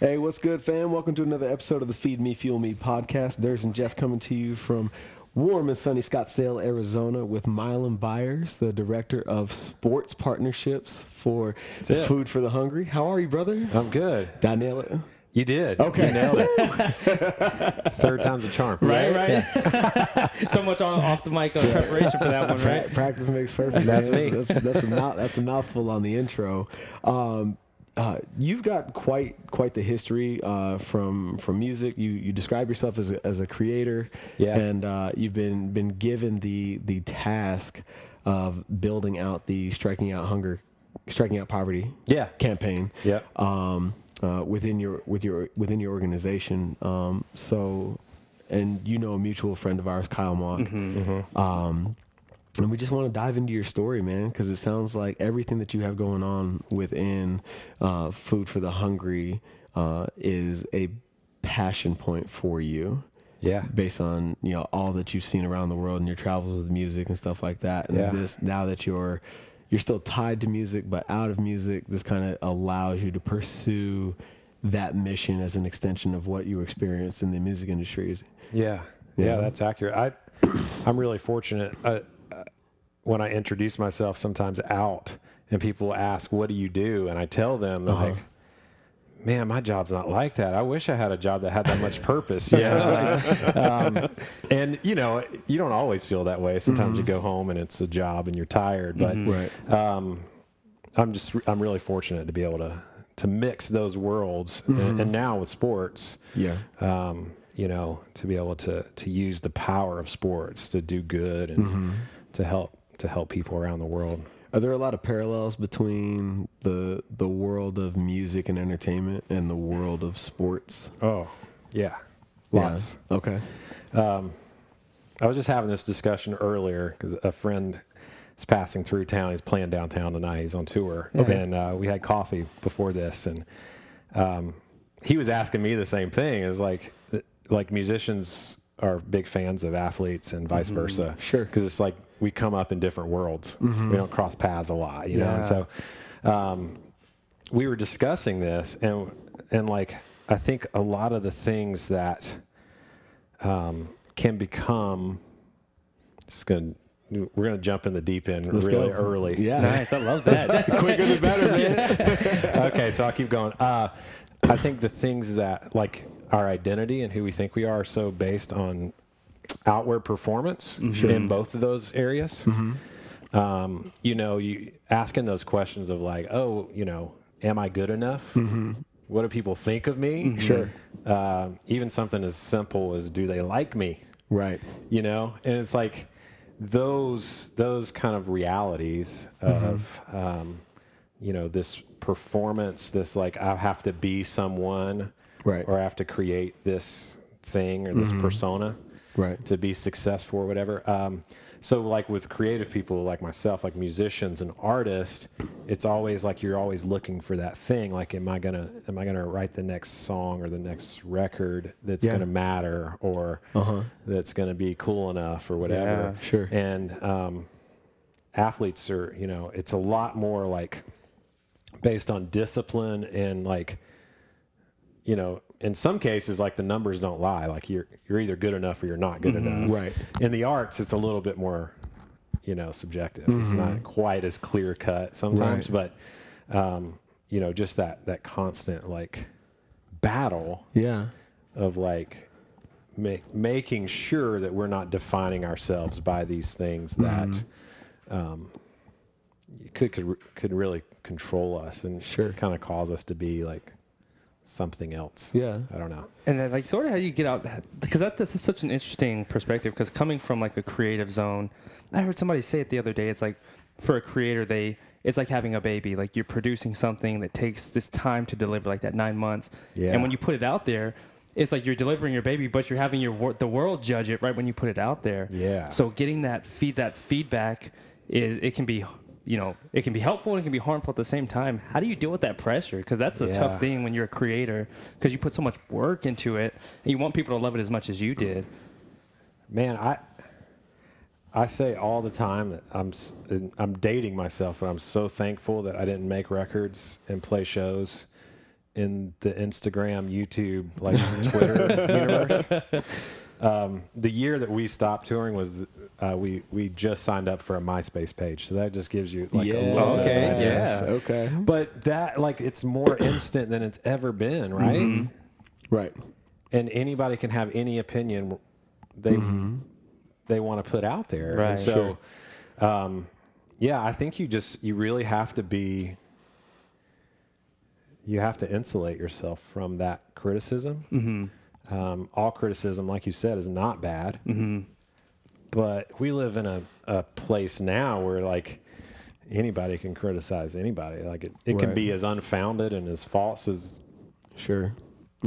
Hey, what's good, fam? Welcome to another episode of the Feed Me, Fuel Me podcast. Durs and Jeff coming to you from warm and sunny Scottsdale, Arizona with Milam, Byers, the Director of Sports Partnerships for Food for the Hungry. How are you, brother? I'm good. Did I nail it? You did. Okay. You nailed it. Third time's a charm. Right. So much off the mic on preparation for that one, right? Practice makes perfect. That's me. That's a mouthful on the intro. You've got quite the history from music. You describe yourself as a creator, and you've been given the task of building out the striking out poverty campaign. Within your organization. And a mutual friend of ours, Kyle Mock. And we just want to dive into your story, man, because it sounds like everything that you have going on within Food for the Hungry is a passion point for you. Yeah. Based on all that you've seen around the world and your travels with music and stuff like that. And now that you're still tied to music, but out of music, this kind of allows you to pursue that mission as an extension of what you experienced in the music industry. Yeah, that's accurate. I'm really fortunate. When I introduce myself sometimes out and people ask, what do you do? And I tell them, like, man, my job's not like that. I wish I had a job that had that much purpose. And you don't always feel that way. Sometimes you go home and it's a job and you're tired, but I'm really fortunate to be able to mix those worlds and now with sports, to be able to use the power of sports to do good and to help people around the world. Are there a lot of parallels between the world of music and entertainment and the world of sports? Oh, yeah. Lots. Yeah. Okay. I was just having this discussion earlier because a friend is passing through town. He's playing downtown tonight. He's on tour. Okay. And we had coffee before this. And he was asking me the same thing. It's like musicians are big fans of athletes and vice versa. Sure. Because it's like we come up in different worlds. We don't cross paths a lot, you know? And so we were discussing this, and like I think a lot of the things that can become, we're going to jump in the deep end early. Yeah. Nice. I love that. Quicker the better, man. Okay, so I'll keep going. I think the things that, like, our identity and who we think we are so based on outward performance in both of those areas. You asking those questions of like, am I good enough? What do people think of me? Sure. Even something as simple as, do they like me? Right. And it's like those kind of realities of, this performance, this like, I have to be someone, or I have to create this thing or this persona to be successful or whatever. So like with creative people like myself, like musicians and artists, it's always like you're always looking for that thing. Like, am I gonna write the next song or the next record that's gonna matter or that's gonna be cool enough or whatever. Yeah, sure. And athletes are, it's a lot more like based on discipline and like, in some cases, like the numbers don't lie. Like you're either good enough or you're not good enough. Right. In the arts, it's a little bit more, subjective. It's not quite as clear cut sometimes, but just that constant like battle. Yeah. Of like making sure that we're not defining ourselves by these things that could really control us and kind of cause us to be like something else. Yeah. I don't know. And then, like, sort of how you get out, because that's such an interesting perspective, because coming from, like, a creative zone, I heard somebody say it the other day, it's like, for a creator, it's like having a baby. Like, you're producing something that takes this time to deliver, like that 9 months. Yeah. And when you put it out there, it's like you're delivering your baby, but you're having the world judge it right when you put it out there. Yeah. So getting that feedback, it can be it can be helpful and it can be harmful at the same time. How do you deal with that pressure? Because that's a tough thing when you're a creator, because you put so much work into it and you want people to love it as much as you did. Man, I say all the time that I'm dating myself, but I'm so thankful that I didn't make records and play shows in the Instagram, YouTube, like Twitter universe. The year that we stopped touring was we just signed up for a MySpace page, so that just gives you like a little bit of yeah, okay. But that like it's more instant than it's ever been, right? Mm-hmm. Right. And anybody can have any opinion they want to put out there, right? And so, yeah, I think you really have to be. You have to insulate yourself from that criticism. All criticism, like you said, is not bad. But we live in a place now where like anybody can criticize anybody. Like it can be as unfounded and as false as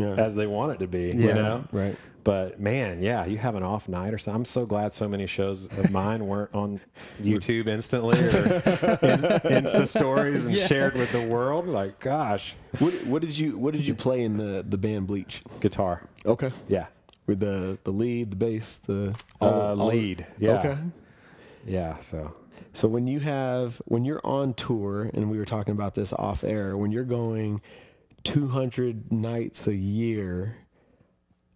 as they want it to be. You know, right? But man, yeah, you have an off night or something. I'm so glad so many shows of mine weren't on YouTube instantly or Insta stories and shared with the world. Like, gosh, what did you play in the band Bleach? Guitar. Okay. Yeah. With the lead, the bass, the lead. Yeah. Okay. Yeah. So when you're on tour, and we were talking about this off air, when you're going 200 nights a year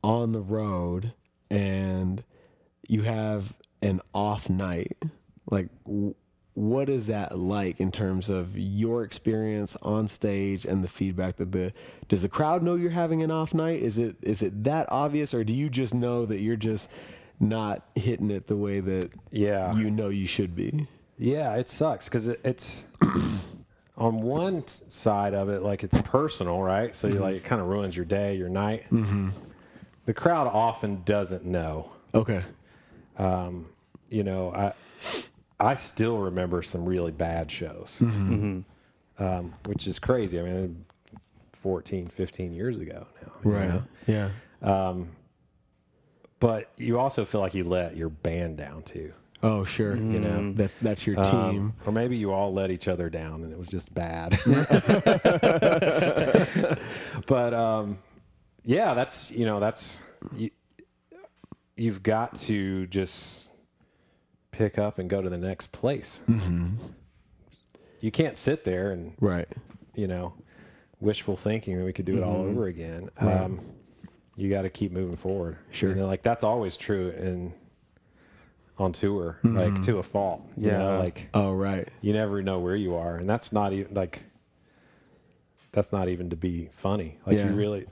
on the road and you have an off night, like what is that like in terms of your experience on stage and the feedback that does the crowd know you're having an off night? Is it that obvious, or do you just know that you're just not hitting it the way that you know you should be? Yeah, it sucks because it's on one side of it, like it's personal, right? So you like it kind of ruins your day, your night. The crowd often doesn't know. Okay. You know, I still remember some really bad shows, which is crazy. I mean, 14, 15 years ago now. Right. You know? Yeah. But you also feel like you let your band down too. Oh, sure. You know, that's your team. Or maybe you all let each other down and it was just bad. But, yeah, you've got to just pick up and go to the next place. You can't sit there and, you know, wishful thinking and we could do it all over again. You got to keep moving forward. Sure. You know, like that's always true on tour, like to a fault. You know, like you never know where you are, and that's not even to be funny. Like you really,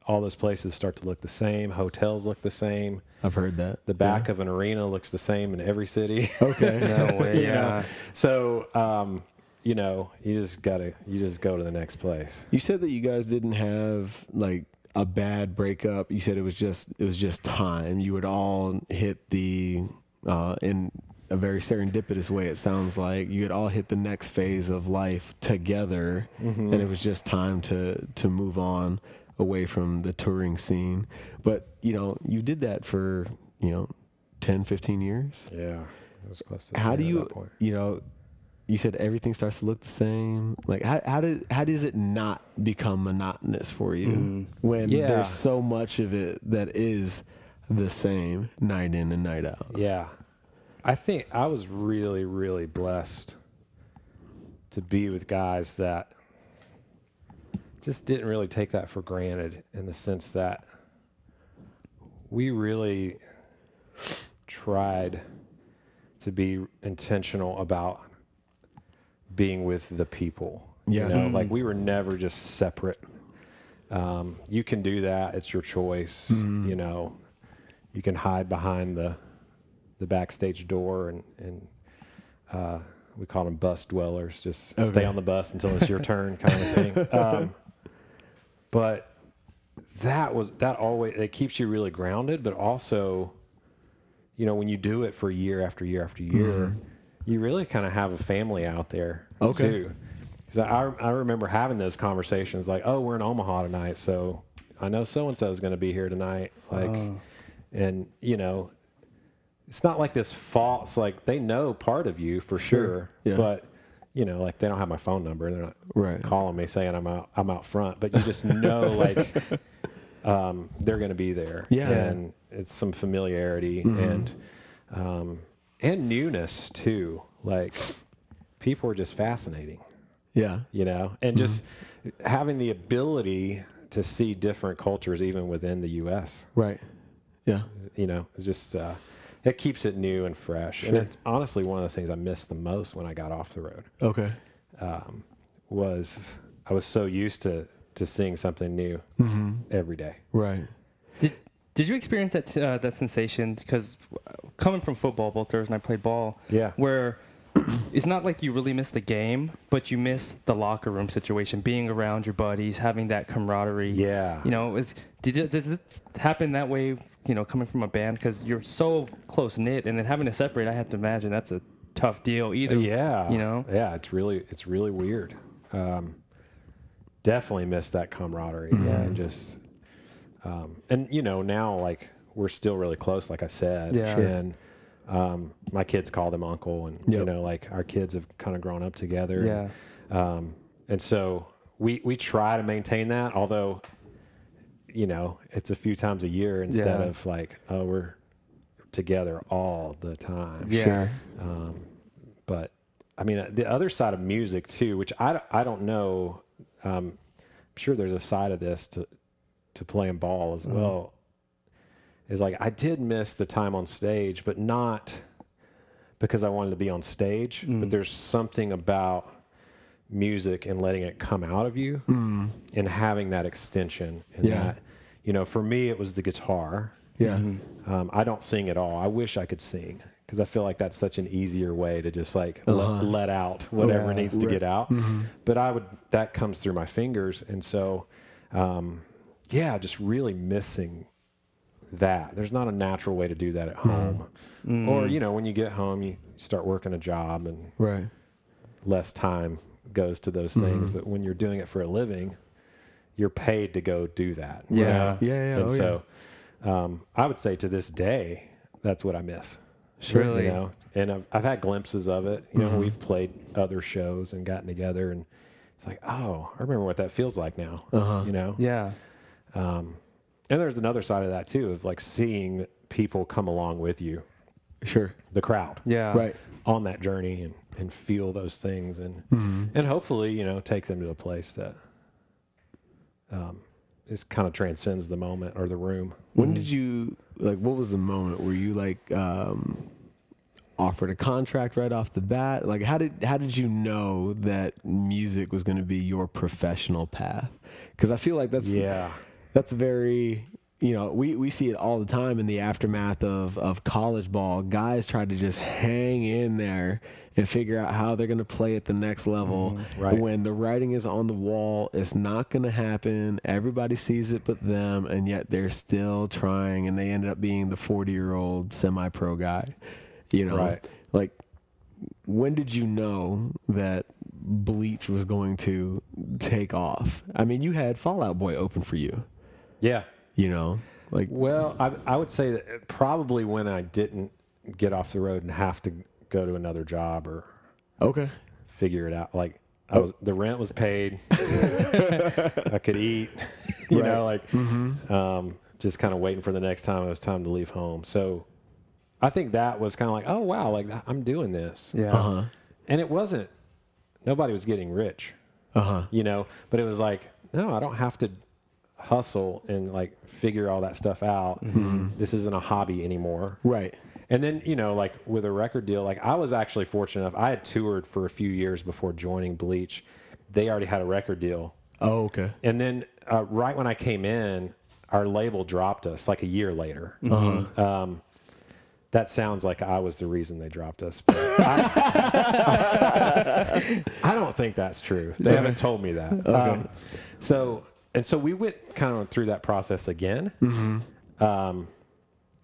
all those places start to look the same. Hotels look the same. I've heard that. The back of an arena looks the same in every city. Okay. No way. You know? So, you know, you just go to the next place. You said that you guys didn't have like a bad breakup. You said it was just time. You would all hit in a very serendipitous way, it sounds like you had all hit the next phase of life together, and it was just time to move on away from the touring scene. But, you know, you did that for, 10, 15 years. Yeah. It was close to how do you, at that point. you know, you said everything starts to look the same. Like, how does it not become monotonous for you when there's so much of it that is the same night in and night out? Yeah. I think I was really, really blessed to be with guys that just didn't really take that for granted, in the sense that we really tried to be intentional about being with the people. Yeah. You know, like we were never just separate. You can do that. It's your choice. You know, you can hide behind the backstage door and we call them bus dwellers. Just stay on the bus until it's your turn, kind of thing. But that always, it keeps you really grounded, but also, you know, when you do it for year after year after year, you really kind of have a family out there too. Because I remember having those conversations like, oh, we're in Omaha tonight, so I know so-and-so is going to be here tonight. Like, and, you know, it's not like this false, like they know part of you for sure. But, you know, like they don't have my phone number and they're not calling me saying I'm out front, but you just know like they're going to be there. Yeah. And it's some familiarity and newness too. Like people are just fascinating. Yeah. You know, and just having the ability to see different cultures even within the U.S. Right. Yeah. You know, it's just it keeps it new and fresh. Sure. And it's honestly one of the things I missed the most when I got off the road. Okay. Was I was so used to seeing something new every day. Right. Did you experience that that sensation? Because coming from football, both Thursday and I played ball. Yeah. Where it's not like you really miss the game, but you miss the locker room situation, being around your buddies, having that camaraderie. Yeah. You know, does it happen that way? You know, coming from a band, because you're so close knit, and then having to separate, I have to imagine that's a tough deal. Either. Yeah. You know. Yeah. It's really weird. Definitely miss that camaraderie. Yeah. And just. And you know, now like we're still really close, like I said. Yeah. And my kids call them uncle, and you know, like our kids have kind of grown up together. Yeah. And so we try to maintain that, although, you know, it's a few times a year instead of like, oh, we're together all the time. Yeah. But I mean, the other side of music too, which I don't know. I'm sure there's a side of this to playing ball as well, is like I did miss the time on stage, but not because I wanted to be on stage, but there's something about music and letting it come out of you and having that extension. And that, you know, for me, it was the guitar. Yeah. I don't sing at all. I wish I could sing, because I feel like that's such an easier way to just like let out whatever needs to get out. But that comes through my fingers. And so, just really missing that. There's not a natural way to do that at home. Or, you know, when you get home, you start working a job and less time goes to those things. But when you're doing it for a living, you're paid to go do that. Yeah. Yeah. And so I would say to this day, that's what I miss. Sure. Really? You know, and I've had glimpses of it. You know, we've played other shows and gotten together, and it's like, oh, I remember what that feels like now. You know? Yeah. And there's another side of that too, of like seeing people come along with you. Sure. The crowd. Yeah. Right. On that journey and feel those things and hopefully, you know, take them to a place that is kind of transcends the moment or the room. When did you, like, what was the moment where you like offered a contract right off the bat? Like, how did you know that music was going to be your professional path? Because I feel like that's very, you know, we see it all the time in the aftermath of college ball. Guys try to just hang in there and figure out how they're going to play at the next level. Right. When the writing is on the wall, it's not going to happen. Everybody sees it but them, and yet they're still trying, and they ended up being the 40-year-old semi-pro guy. You know, right. Like, when did you know that Bleach was going to take off? I mean, you had Fall Out Boy open for you. Yeah. You know, like, well, I would say that probably when I didn't get off the road and have to go to another job or figure it out. Like the rent was paid. I could eat, you know, like, just kind of waiting for the next time it was time to leave home. So I think that was kind of like, oh wow, like I'm doing this. Yeah. And it wasn't, nobody was getting rich, you know, but it was like, no, I don't have to hustle and like figure all that stuff out. This isn't a hobby anymore. right. And then, you know, like with a record deal, like I was actually fortunate enough. I had toured for a few years before joining Bleach. They already had a record deal. Oh, okay. And then right when I came in, our label dropped us like a year later. That sounds like I was the reason they dropped us. But I don't think that's true. They haven't told me that. Okay. So we went kind of through that process again,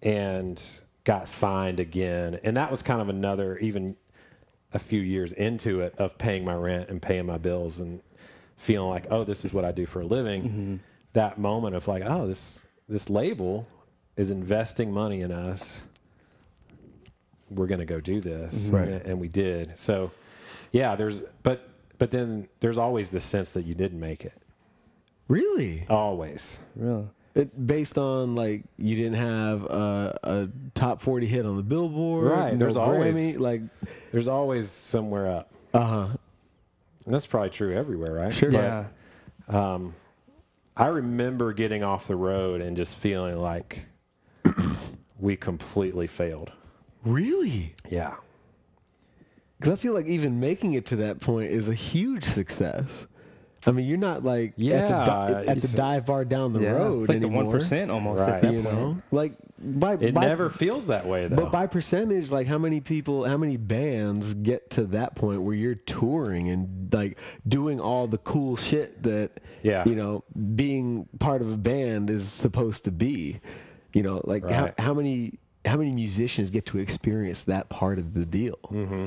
and got signed again. And that was kind of another, even a few years into it, of paying my rent and paying my bills and feeling like, oh, this is what I do for a living. That moment of like, oh, this label is investing money in us. We're going to go do this. Right. And we did. So yeah, but then there's always the sense that you didn't make it. Really? Always. Really? Based on, like, you didn't have a top 40 hit on the Billboard. Right. No There's always Grammy, like, there's always somewhere up. uh-huh. And that's probably true everywhere, right? Sure. Yeah. I remember getting off the road and just feeling like we completely failed. Really? Yeah. Because I feel like even making it to that point is a huge success. I mean, you're not like at the dive bar down the road it's like anymore. the 1% almost Right. at that You point. know, like It never feels that way, though. But by percentage, like how many bands get to that point where you're touring and like doing all the cool shit that, you know, being part of a band is supposed to be, you know, like how many musicians get to experience that part of the deal? Mm-hmm.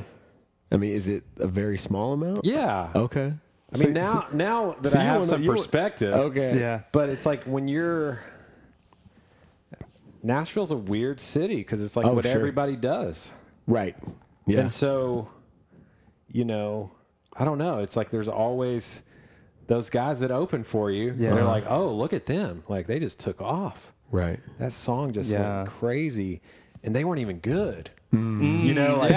I mean, is it a very small amount? Yeah. Okay. I mean, now that I have some perspective, okay. But it's like when Nashville's a weird city because it's like what everybody does. Right. Yeah. And so, you know, I don't know. It's like there's always those guys that open for you. Yeah. And they're like, oh, look at them. Like they just took off. Right. That song just went crazy. And they weren't even good. You know, like,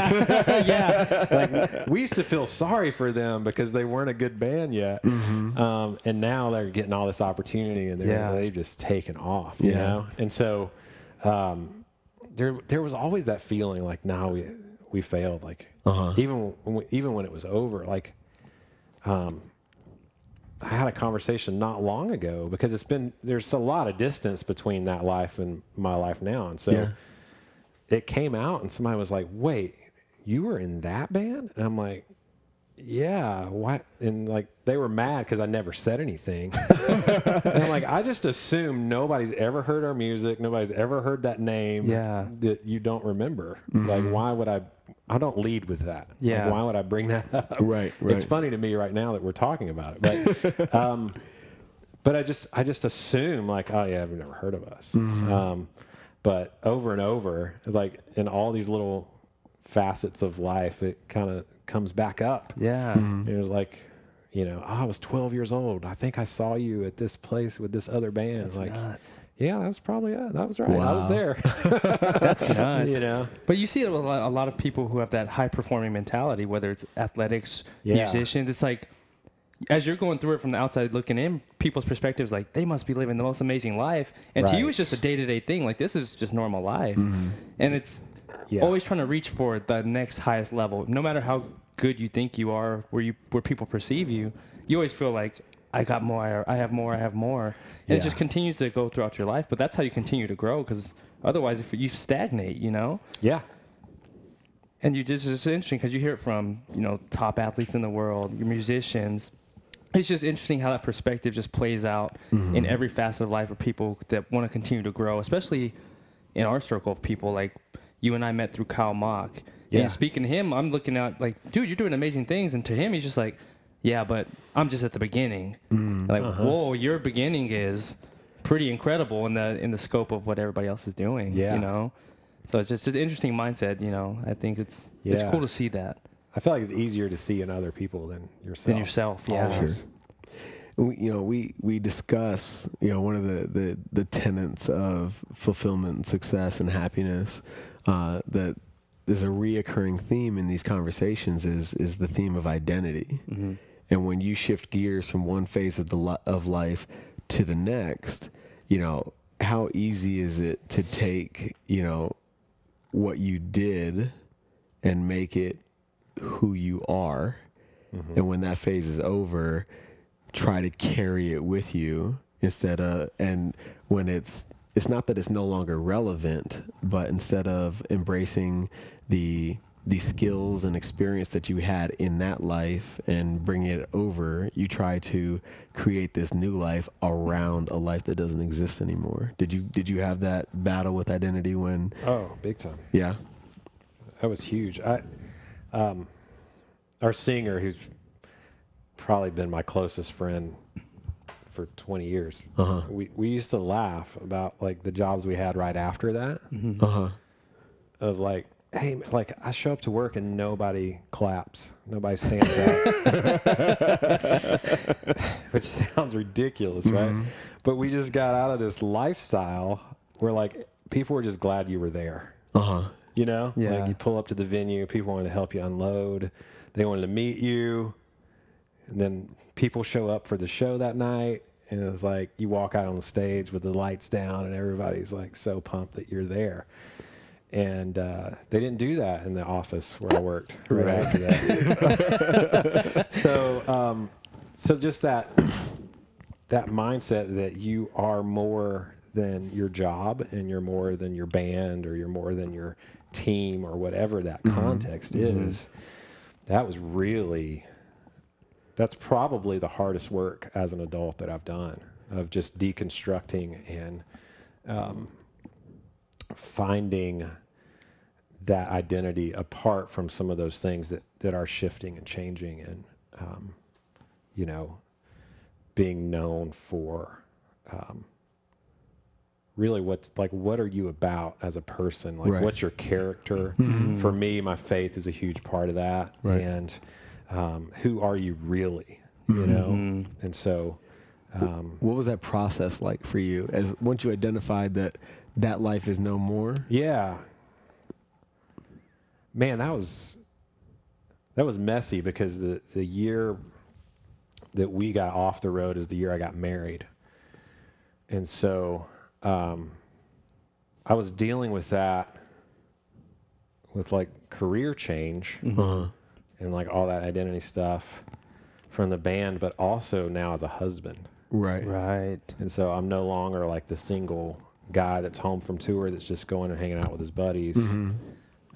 like we used to feel sorry for them because they weren't a good band yet. Mm-hmm. And now they're getting all this opportunity and they've just taken off, you know? And so there was always that feeling like, nah, we failed. Like even when it was over, like I had a conversation not long ago because there's a lot of distance between that life and my life now. And so it came out and somebody was like, wait, you were in that band? And I'm like, yeah, what? And like, they were mad because I never said anything. And I'm like, I just assume nobody's ever heard our music. Nobody's ever heard that name that you don't remember. Mm-hmm. Like, why would I don't lead with that. Yeah. Like, why would I bring that up? Right. It's funny to me right now that we're talking about it. But I just assume like, oh yeah, I've never heard of us. Mm-hmm. But over and over, like in all these little facets of life, it kind of comes back up. Yeah. Mm-hmm. It was like, you know, I was 12 years old. I think I saw you at this place with this other band. That's like, nuts. Yeah, that's probably it. That was right. Wow. I was there. That's nuts. You know, but you see a lot of people who have that high performing mentality, whether it's athletics, musicians. It's like, as you're going through it from the outside looking in, people's perspectives like they must be living the most amazing life, and to you it's just a day-to-day thing. Like this is just normal life, and it's always trying to reach for the next highest level. No matter how good you think you are, where people perceive you, you always feel like I got more, I have more, I have more, and it just continues to go throughout your life. But that's how you continue to grow, because otherwise, if you stagnate, you know. Yeah. And it's interesting because you hear it from top athletes in the world, your musicians. It's just interesting how that perspective just plays out in every facet of life of people that want to continue to grow, especially in our circle of people. Like you and I met through Kyle Mock. And speaking to him, I'm looking at like, dude, you're doing amazing things. And to him, he's just like, yeah, but I'm just at the beginning. Like, whoa, your beginning is pretty incredible in the scope of what everybody else is doing. You know? So it's just an interesting mindset, I think it's cool to see that. I feel like it's easier to see in other people than yourself. Yeah. Sure. We discuss, one of the tenets of fulfillment and success and happiness that is a reoccurring theme in these conversations is the theme of identity. And when you shift gears from one phase of life to the next, how easy is it to take, what you did and make it who you are, and when that phase is over, try to carry it with you and when it's not that it's no longer relevant, but instead of embracing the skills and experience that you had in that life and bring it over, you try to create this new life around a life that doesn't exist anymore. Did you have that battle with identity when? Oh, big time. Yeah. That was huge. Our singer, who's probably been my closest friend for 20 years, we used to laugh about like the jobs we had right after that. Of like, hey, like I show up to work and nobody claps, nobody stands up, which sounds ridiculous, right? But we just got out of this lifestyle where like people were just glad you were there. Like you pull up to the venue, people wanted to help you unload. They wanted to meet you. And then people show up for the show that night, and it's like you walk out on the stage with the lights down, and everybody's like so pumped that you're there. And they didn't do that in the office where I worked right after that. So just that mindset that you are more than your job, and you're more than your band, or you're more than your team, or whatever that context is. That's probably the hardest work as an adult that I've done, of just deconstructing and finding that identity apart from some of those things that are shifting and changing, and being known for really what are you about as a person? Like, what's your character? For me, my faith is a huge part of that. And who are you really? You know? And so what was that process like for you, as once you identified that life is no more? Yeah. Man, that was messy, because the year that we got off the road is the year I got married. And so I was dealing with that, with like career change and like all that identity stuff from the band, but also now as a husband. Right. And so I'm no longer like the single guy that's home from tour that's just going and hanging out with his buddies.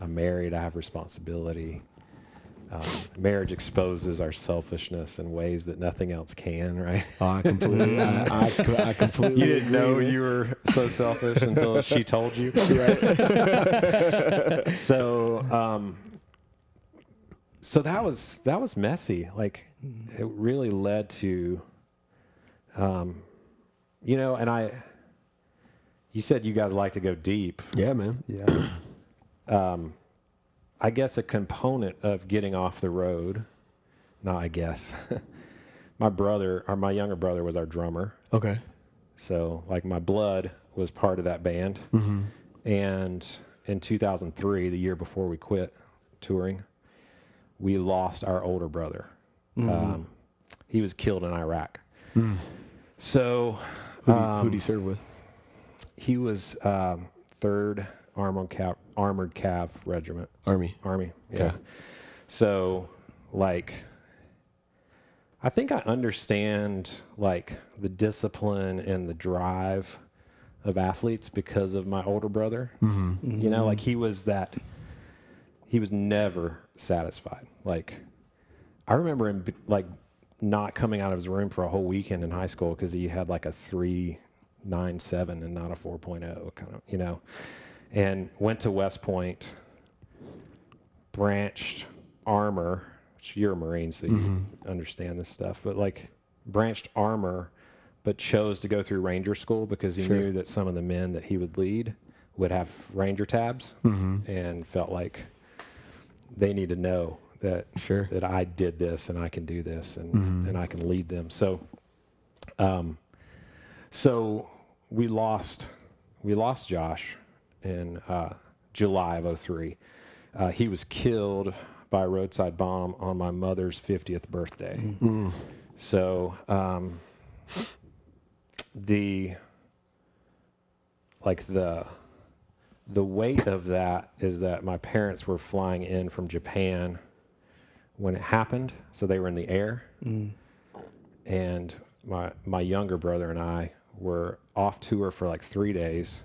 I'm married. I have responsibility. Marriage exposes our selfishness in ways that nothing else can, right? Oh, I completely You didn't know you were so selfish until she told you. Right. So that was messy. Like, it really led to, and you said you guys like to go deep. Yeah, man. Yeah. I guess a component of getting off the road, my younger brother was our drummer. Okay. So like my blood was part of that band. And in 2003, the year before we quit touring, we lost our older brother. He was killed in Iraq. So who'd he serve with? He was 3rd Armored Cav Regiment. Army, yeah. Okay. So, like, I think I understand, like, the discipline and the drive of athletes because of my older brother. You know, like, he was never satisfied. Like, I remember him, like, not coming out of his room for a whole weekend in high school because he had, like, a 3.97 and not a 4.0 kind of, you know. And went to West Point, branched armor, which you're a Marine, so you understand this stuff, but like branched armor, but chose to go through Ranger school because he knew that some of the men that he would lead would have Ranger tabs and felt like they need to know that that I did this and I can do this and I can lead them. So, so we lost Josh in July of 2003. He was killed by a roadside bomb on my mother's 50th birthday. So the weight of that is that my parents were flying in from Japan when it happened, so they were in the air. And my younger brother and I were off tour for like 3 days.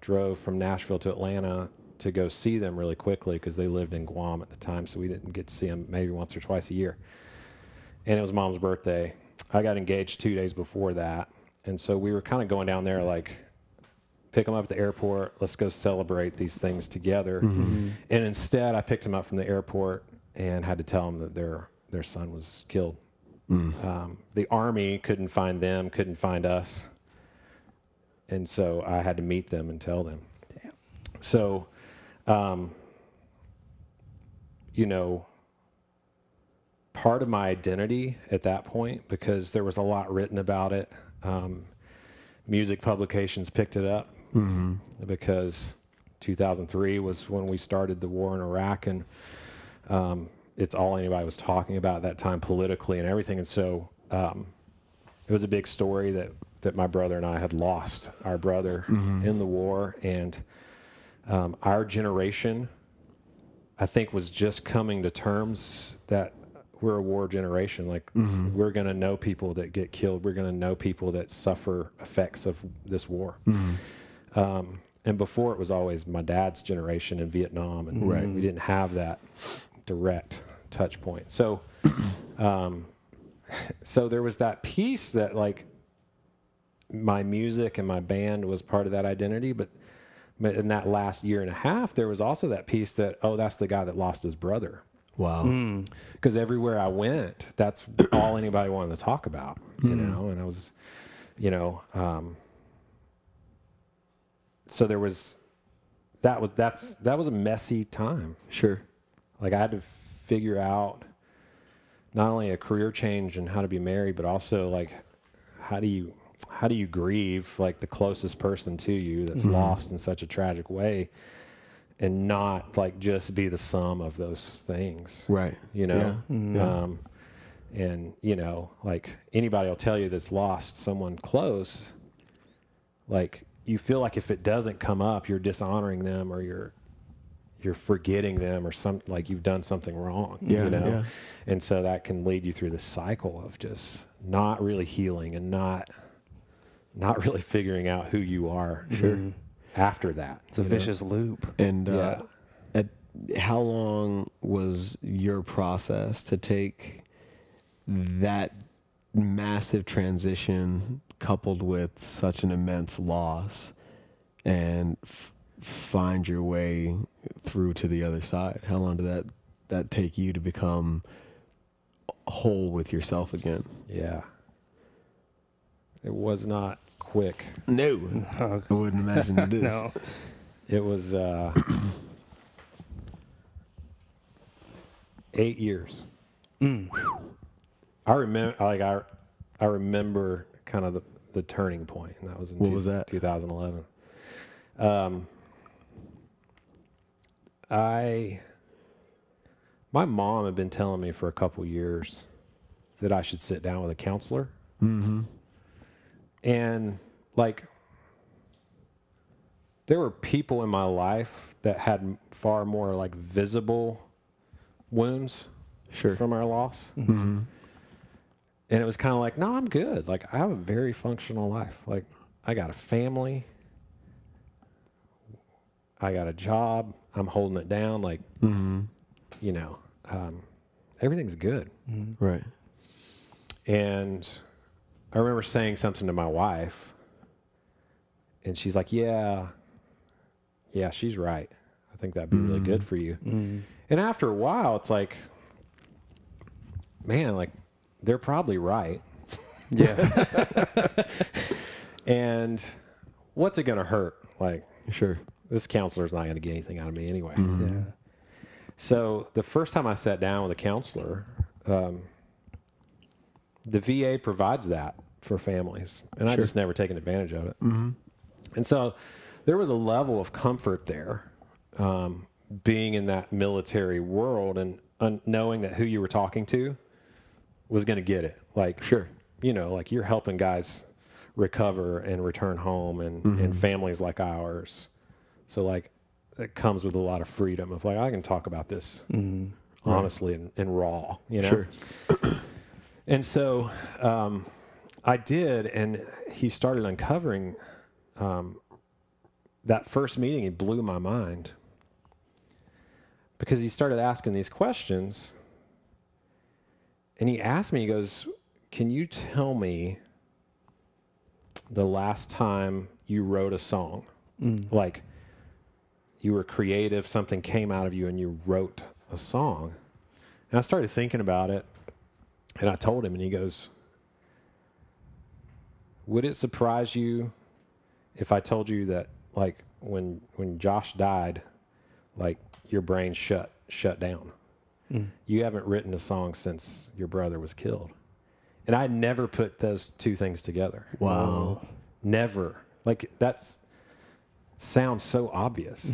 Drove from Nashville to Atlanta to go see them really quickly because they lived in Guam at the time, so we didn't get to see them maybe once or twice a year. And it was Mom's birthday. I got engaged 2 days before that, and so we were kind of going down there like, pick them up at the airport, let's go celebrate these things together. And instead, I picked them up from the airport and had to tell them that their son was killed. The Army couldn't find them, couldn't find us. And so I had to meet them and tell them. Damn. So, part of my identity at that point, because there was a lot written about it, music publications picked it up because 2003 was when we started the war in Iraq, and it's all anybody was talking about at that time politically and everything. And so it was a big story that my brother and I had lost our brother in the war. And our generation, I think, was just coming to terms that we're a war generation. Like, we're going to know people that get killed. We're going to know people that suffer effects of this war. And before, it was always my dad's generation in Vietnam, and we didn't have that direct touch point. So, so there was that piece that, like, my music and my band was part of that identity, but in that last year and a half, there was also that piece that, oh, that's the guy that lost his brother. Wow. Because everywhere I went, that's all anybody wanted to talk about, you know, and I was, you know, so there was, that was a messy time. Sure. Like, I had to figure out not only a career change and how to be married, but also, like, how do you grieve, like, the closest person to you that's lost in such a tragic way, and not, like, just be the sum of those things. Right. You know? Yeah. And, you know, like, anybody will tell you that's lost someone close, like, you feel like if it doesn't come up, you're dishonoring them, or you're forgetting them, or like you've done something wrong, you know? Yeah. And so that can lead you through this cycle of just not really healing and not really figuring out who you are after that. It's a vicious loop. And how long was your process to take that massive transition coupled with such an immense loss and find your way through to the other side? How long did that take you to become whole with yourself again? Yeah. It was not quick. No. I wouldn't imagine it is. No. It was 8 years. I remember kind of the turning point, and that was in 2011. My mom had been telling me for a couple years that I should sit down with a counselor. And, like, there were people in my life that had far more, like, visible wounds from our loss. And it was kind of like, no, I'm good. Like, I have a very functional life. Like, I got a family. I got a job. I'm holding it down. Like, you know, everything's good. Right. And I remember saying something to my wife, and she's like, yeah, she's right. I think that'd be really good for you. And after a while, it's like, man, like, they're probably right. Yeah. And what's it going to hurt? Like, Sure. This counselor's not going to get anything out of me anyway. Yeah. So the first time I sat down with a counselor, the VA provides that for families, and I just never taken advantage of it. And so there was a level of comfort there, being in that military world and knowing that who you were talking to was going to get it. Like, you know, like, you're helping guys recover and return home, and families like ours. So, like, it comes with a lot of freedom of, like, I can talk about this honestly and raw, you know? And so I did, and he started uncovering that first meeting. It blew my mind because he started asking these questions, and he asked me, he goes, can you tell me the last time you wrote a song? Like, you were creative, something came out of you, and you wrote a song. And I started thinking about it, and I told him, and he goes, would it surprise you if I told you that, like, when Josh died, like, your brain shut down? You haven't written a song since your brother was killed. And I never put those two things together. Wow. Never. Like, sounds so obvious.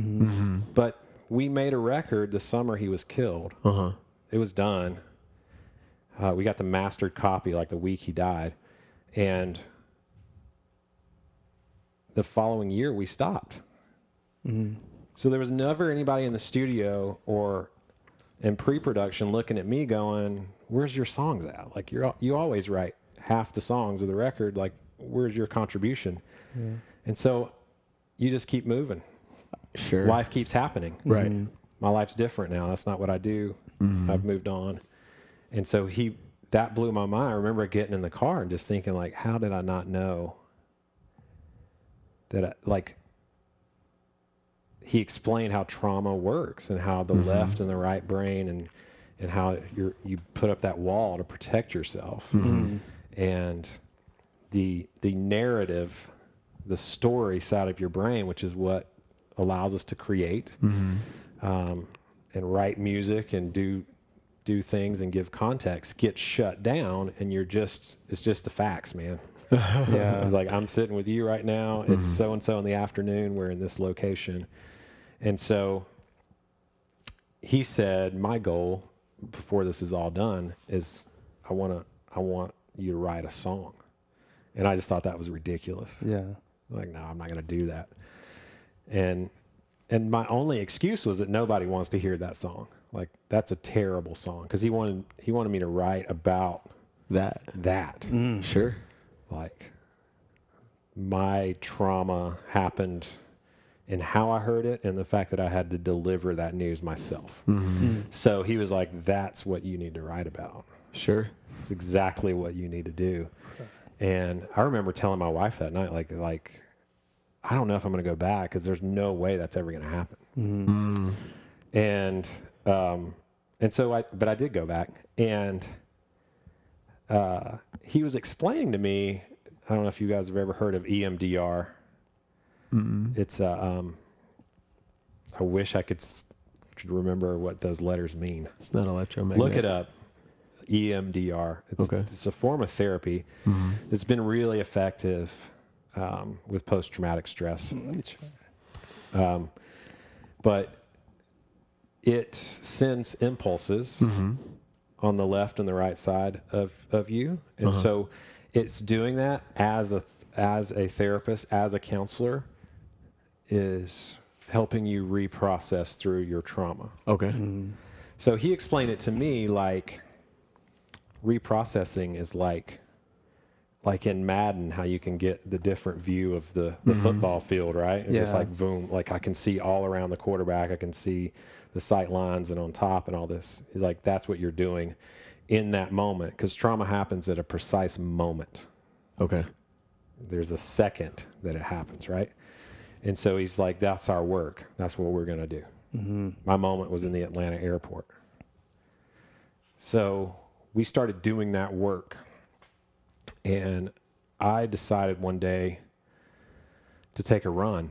But we made a record the summer he was killed, it was done. We got the mastered copy like the week he died. And the following year we stopped. Mm-hmm. So there was never anybody in the studio or in pre-production looking at me going, where's your songs at? Like you always write half the songs of the record. Like, where's your contribution? Yeah. And so you just keep moving. Sure. Life keeps happening. Right. Mm-hmm. My life's different now. That's not what I do. Mm-hmm. I've moved on. And so that blew my mind. I remember getting in the car and just thinking, like, how did I not know that, he explained how trauma works and how the left and the right brain and how you put up that wall to protect yourself. Mm-hmm. And the narrative, the story side of your brain, which is what allows us to create and write music and do things and give context, gets shut down, and it's just the facts, man. Yeah. It's like, I'm sitting with you right now. It's so-and-so in the afternoon. We're in this location. And so he said, my goal before this is all done is I want you to write a song. And I just thought that was ridiculous. Yeah. Like, no, I'm not going to do that. And my only excuse was that nobody wants to hear that song. Like, that's a terrible song. Because he wanted me to write about that. Sure. Like, my trauma happened in how I heard it and the fact that I had to deliver that news myself. Mm-hmm. So he was like, that's what you need to write about. Sure. It's exactly what you need to do. And I remember telling my wife that night, like I don't know if I'm going to go back because there's no way that's ever going to happen. Mm-hmm. And so I did go back, and he was explaining to me, I don't know if you guys have ever heard of EMDR. Mm-hmm. It's I wish I could remember what those letters mean. It's not electromagnetic. Look it up. EMDR. It's a form of therapy that's been really effective with post-traumatic stress. Let me try. But it sends impulses on the left and the right side of you. And so it's doing that as a therapist, as a counselor, is helping you reprocess through your trauma. Okay. Mm-hmm. So he explained it to me like reprocessing is like in Madden, how you can get the different view of the football field, right? It's just like, boom, like I can see all around the quarterback. I can see the sight lines and on top and all this. He's like, that's what you're doing in that moment, because trauma happens at a precise moment. Okay. There's a second that it happens, right? And so he's like, that's our work. That's what we're going to do. Mm-hmm. My moment was in the Atlanta airport. So we started doing that work. And I decided one day to take a run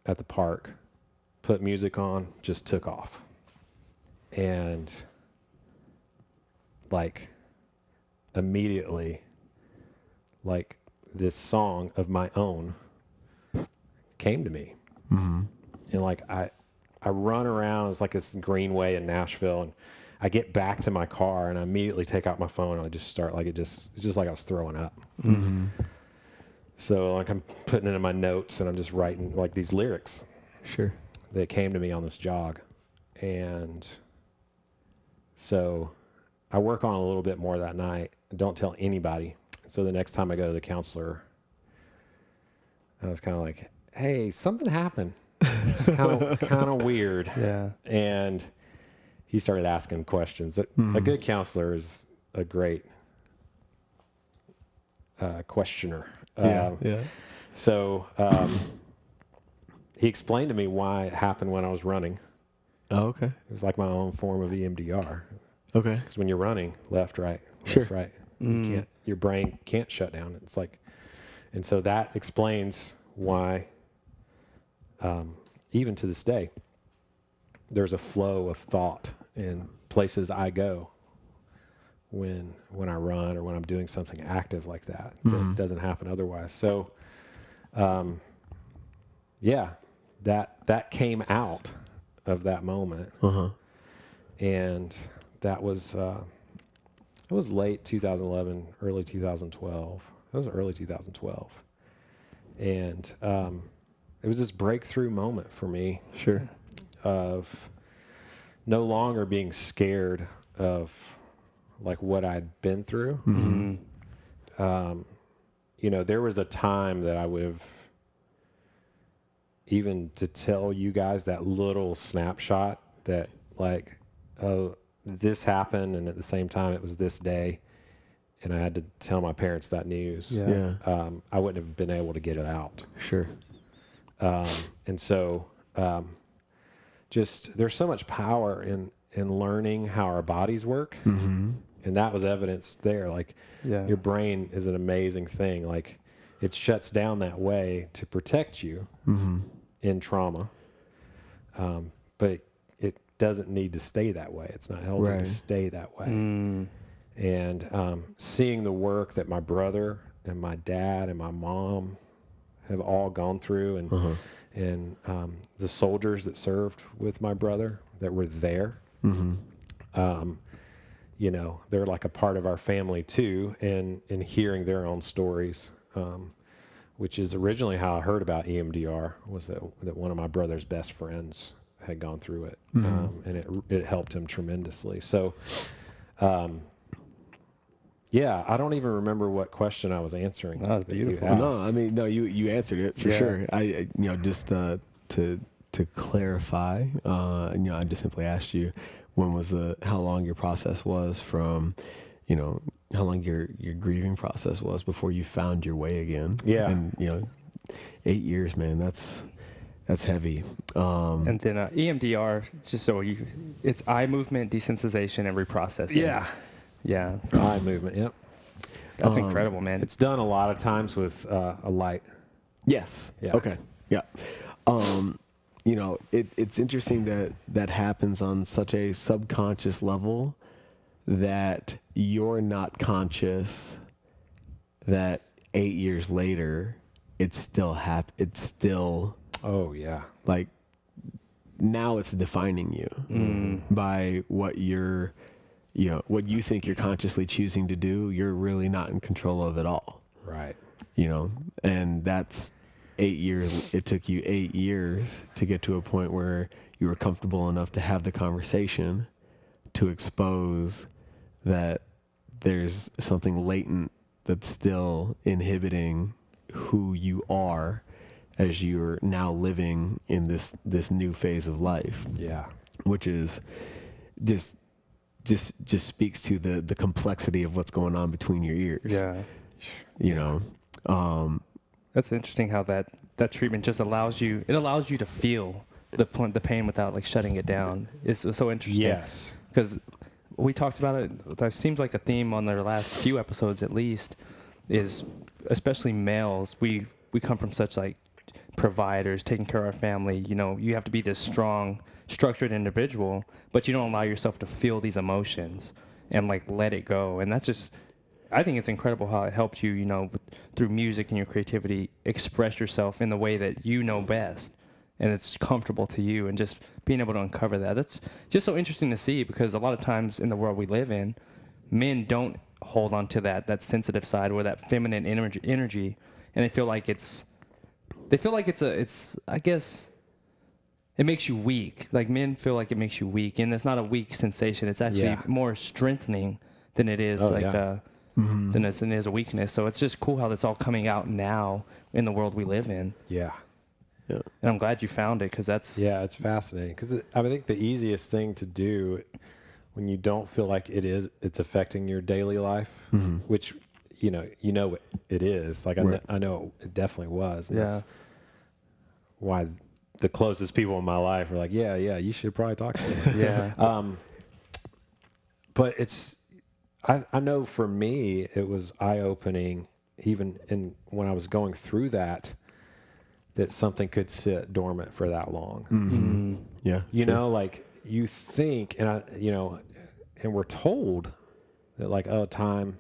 at the park, put music on, just took off. And like immediately, like this song of my own came to me. Mm-hmm. And like I run around, it's like this greenway in Nashville, and I get back to my car and I immediately take out my phone and I just start like it's just like I was throwing up. Mm-hmm. So like I'm putting it in my notes and I'm just writing like these lyrics. Sure. That came to me on this jog. And so I work on a little bit more that night. Don't tell anybody. So the next time I go to the counselor, I was kind of like, hey, something happened. It's kind of weird. Yeah. And he started asking questions. A good counselor is a great questioner. So he explained to me why it happened when I was running. Oh, okay. It was like my own form of EMDR. Okay. Because when you're running, left, right, sure. left, right, your brain can't shut down. It's like, and so that explains why, even to this day, there's a flow of thought in places I go when I run or when I'm doing something active like that. That doesn't happen otherwise. So, that came out of that moment. And that was, it was late 2011, early 2012. It was early 2012. And it was this breakthrough moment for me. Sure. Of no longer being scared of like what I'd been through. Mm-hmm. You know, there was a time that I would have, even to tell you guys that little snapshot that like, oh, this happened, and at the same time it was this day, and I had to tell my parents that news. Yeah. I wouldn't have been able to get it out. Sure. And so, just there's so much power in learning how our bodies work. Mm-hmm. And that was evidenced there. Like your brain is an amazing thing. Like it shuts down that way to protect you in trauma. But it doesn't need to stay that way. It's not healthy to stay that way. And seeing the work that my brother and my dad and my mom have all gone through, and the soldiers that served with my brother that were there, you know, they're like a part of our family too, and hearing their own stories, which is originally how I heard about EMDR, was that one of my brother's best friends had gone through it, and it helped him tremendously. So, yeah, I don't even remember what question I was answering. That was beautiful. No, I mean, no, you answered it for sure. I you know, just to clarify, you know, I just simply asked you how long your process was from, you know, how long your grieving process was before you found your way again. Yeah. And, you know, 8 years, man, that's heavy. And then EMDR, just so it's eye movement desensitization and reprocessing. Yeah. Yeah. So Eye movement. Yep. that's incredible, man. It's done a lot of times with a light. Yes. Yeah. Okay. Yeah. You know, it's interesting that happens on such a subconscious level that you're not conscious that 8 years later it's still it's still. Oh yeah. Like now it's defining you by what you're, you know, what you think you're consciously choosing to do. You're really not in control of it all. Right. You know, and that's 8 years. It took you 8 years to get to a point where you were comfortable enough to have the conversation, to expose that there's something latent that's still inhibiting who you are as you're now living in this new phase of life. Yeah. Which is just speaks to the complexity of what's going on between your ears. Yeah. You know, That's interesting how that treatment just allows you to feel the pain without like shutting it down. It's so interesting. Yes. Because we talked about it. That seems like a theme on their last few episodes at least, is especially males. We come from such like providers, taking care of our family. You know, you have to be this strong, structured individual, but you don't allow yourself to feel these emotions and like let it go. And that's just, I think it's incredible how it helps you, you know, through music and your creativity, express yourself in the way that you know best, and it's comfortable to you, and just being able to uncover that. That's just so interesting to see, because a lot of times in the world we live in, men don't hold on to that sensitive side or that feminine energy, and they feel like it's I guess it makes you weak. Like men feel like it makes you weak, and it's not a weak sensation. It's actually more strengthening than it is than it is a weakness. So it's just cool how that's all coming out now in the world we live in. Yeah. yeah. And I'm glad you found it, because that's It's fascinating, because I think the easiest thing to do when you don't feel like it's affecting your daily life, which you know it is. Like I know it definitely was. And that's why the closest people in my life are like, yeah, you should probably talk to someone. yeah. But I know for me, it was eye-opening, even when I was going through that something could sit dormant for that long. Yeah. You know, like you think, and we're told that like, oh, time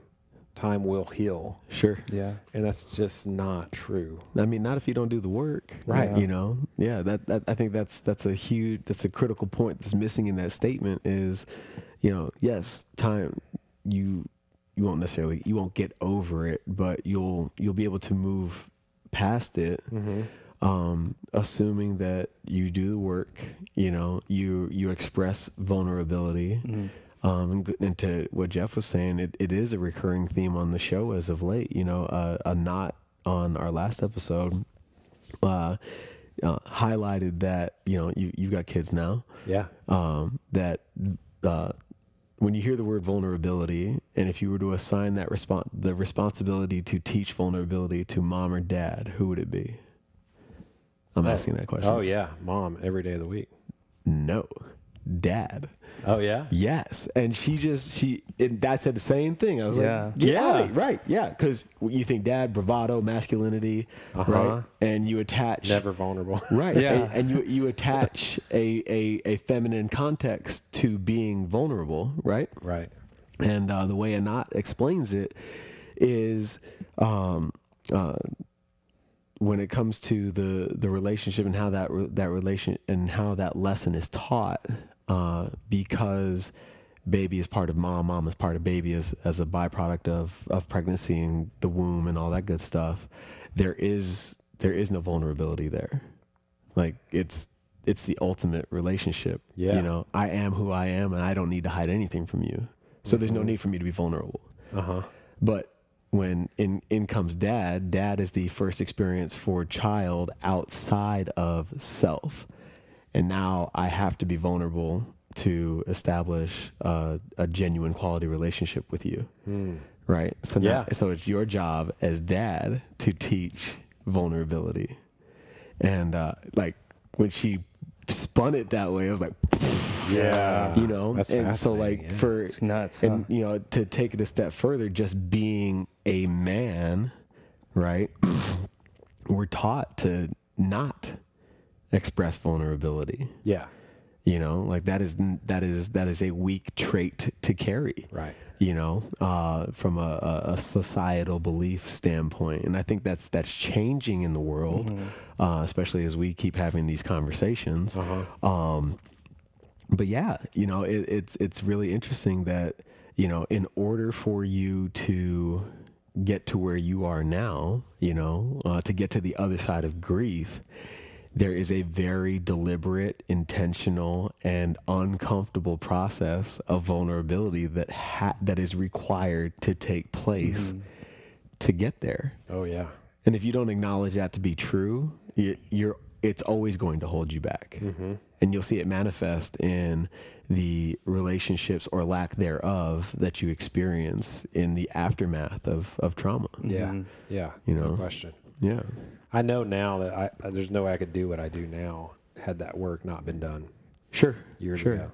time will heal. Sure. Yeah. And that's just not true. I mean, not if you don't do the work, right? You know, that I think that's a critical point that's missing in that statement is, you know, yes, time you won't get over it, but you'll be able to move past it, assuming that you do the work, you know, you express vulnerability. And to what Jeff was saying, it is a recurring theme on the show as of late. You know, a knot on our last episode highlighted that, you know, you've got kids now. Yeah. That when you hear the word vulnerability, and if you were to assign that the responsibility to teach vulnerability to mom or dad, who would it be? I'm asking that question. Oh yeah, mom every day of the week. No, dad. Oh yeah. Yes, and dad said the same thing. I was like, yeah, right, yeah, because you think dad, bravado, masculinity, right, and you attach never vulnerable, right, and you attach a feminine context to being vulnerable, right, and the way Anat explains it is, when it comes to the relationship and how that relation and how that lesson is taught. Because baby is part of mom is part of baby as a byproduct of pregnancy and the womb and all that good stuff. There is no vulnerability there. Like it's the ultimate relationship. Yeah. You know, I am who I am and I don't need to hide anything from you. So there's no need for me to be vulnerable. But when in comes dad is the first experience for child outside of self. And now I have to be vulnerable to establish a genuine quality relationship with you, right? So now, so it's your job as dad to teach vulnerability. And like when she spun it that way, I was like, you know. That's and so like it's nuts, and you know, to take it a step further, just being a man, right? We're taught to not express vulnerability. Yeah. You know, like that is a weak trait to carry. Right. You know, from a societal belief standpoint. And I think that's changing in the world, especially as we keep having these conversations. But yeah, you know, it's really interesting that, you know, in order for you to get to where you are now, you know, to get to the other side of grief, there is a very deliberate, intentional, and uncomfortable process of vulnerability that is required to take place to get there. Oh yeah. And if you don't acknowledge that to be true, it's always going to hold you back. And you'll see it manifest in the relationships or lack thereof that you experience in the aftermath of trauma. Yeah. Yeah. You know, no question. Yeah. I know now that there's no way I could do what I do now had that work not been done. Sure. Years ago.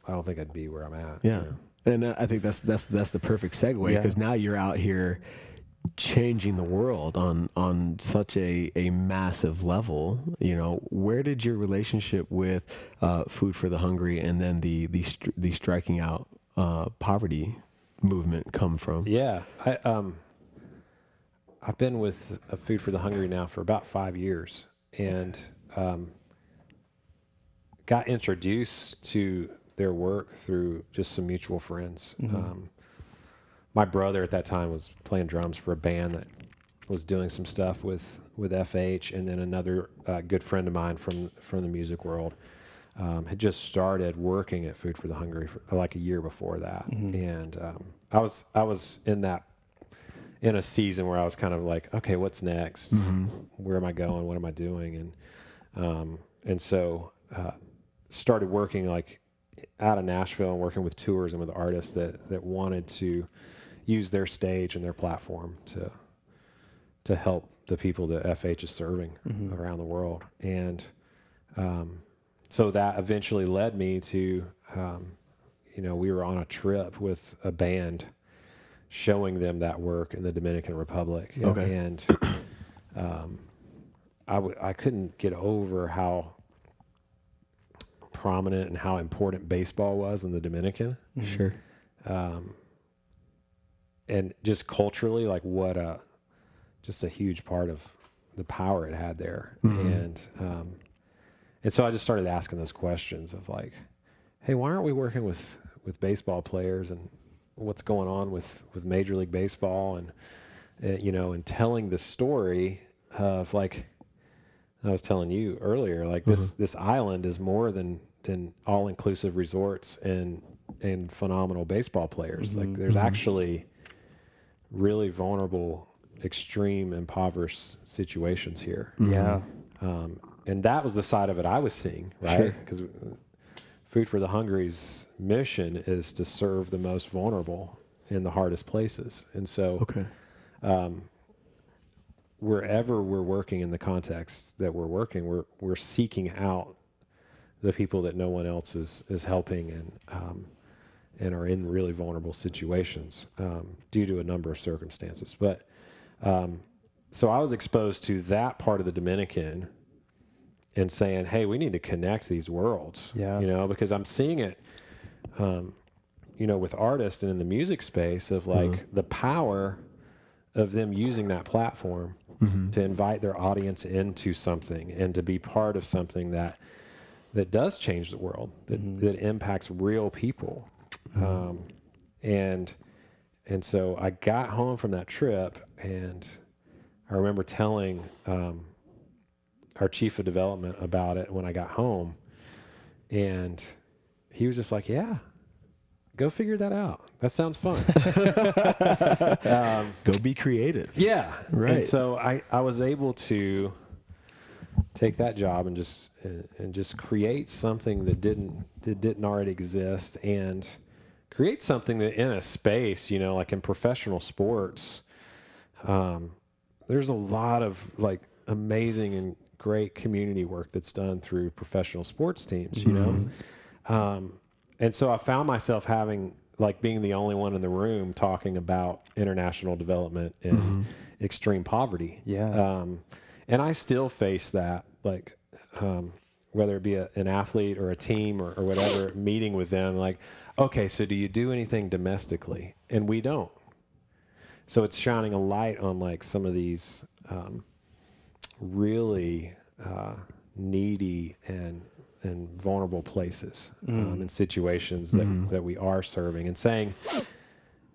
I don't think I'd be where I'm at. Yeah. You know? And I think that's the perfect segue, because now you're out here changing the world on such a massive level. You know, where did your relationship with Food for the Hungry and then the striking out poverty movement come from? Yeah. I've been with Food for the Hungry now for about 5 years, and got introduced to their work through just some mutual friends. My brother at that time was playing drums for a band that was doing some stuff with FH, and then another good friend of mine from the music world had just started working at Food for the Hungry for like a year before that, and I was in a season where I was kind of like, okay, what's next? Where am I going? What am I doing? And so started working like out of Nashville and working with tours and with artists that wanted to use their stage and their platform to help the people that FH is serving around the world. And so that eventually led me to, you know, we were on a trip with a band showing them that work in the Dominican Republic. Okay. And I couldn't get over how prominent and how important baseball was in the Dominican. Sure. and just culturally, like just a huge part of the power it had there. And so I just started asking those questions of like, hey, why aren't we working with baseball players, and what's going on with Major League Baseball, and and telling the story of, like I was telling you earlier, like this island is more than all-inclusive resorts and phenomenal baseball players. Like there's actually really vulnerable, extreme, impoverished situations here. Yeah. And that was the side of it I was seeing, right? Because Food for the Hungry's mission is to serve the most vulnerable in the hardest places. And so wherever we're working in the context that we're working, we're seeking out the people that no one else is helping, and are in really vulnerable situations due to a number of circumstances. But so I was exposed to that part of the Dominican and saying, hey, we need to connect these worlds, because I'm seeing it, with artists and in the music space of like the power of them using that platform to invite their audience into something and to be part of something that does change the world, that impacts real people. And so I got home from that trip, and I remember telling our chief of development about it when I got home, and he was just like, yeah, go figure that out. That sounds fun. Go be creative. Yeah. Right. And so I was able to take that job and just create something that didn't already exist, and create something that in a space, like in professional sports, there's a lot of like amazing and great community work that's done through professional sports teams, and so I found myself being the only one in the room talking about international development and extreme poverty. Yeah. And I still face that, like, whether it be an athlete or a team or whatever, meeting with them, like, okay, so do you do anything domestically? And we don't. So it's shining a light on like some of these really needy and vulnerable places and situations that we are serving, and saying,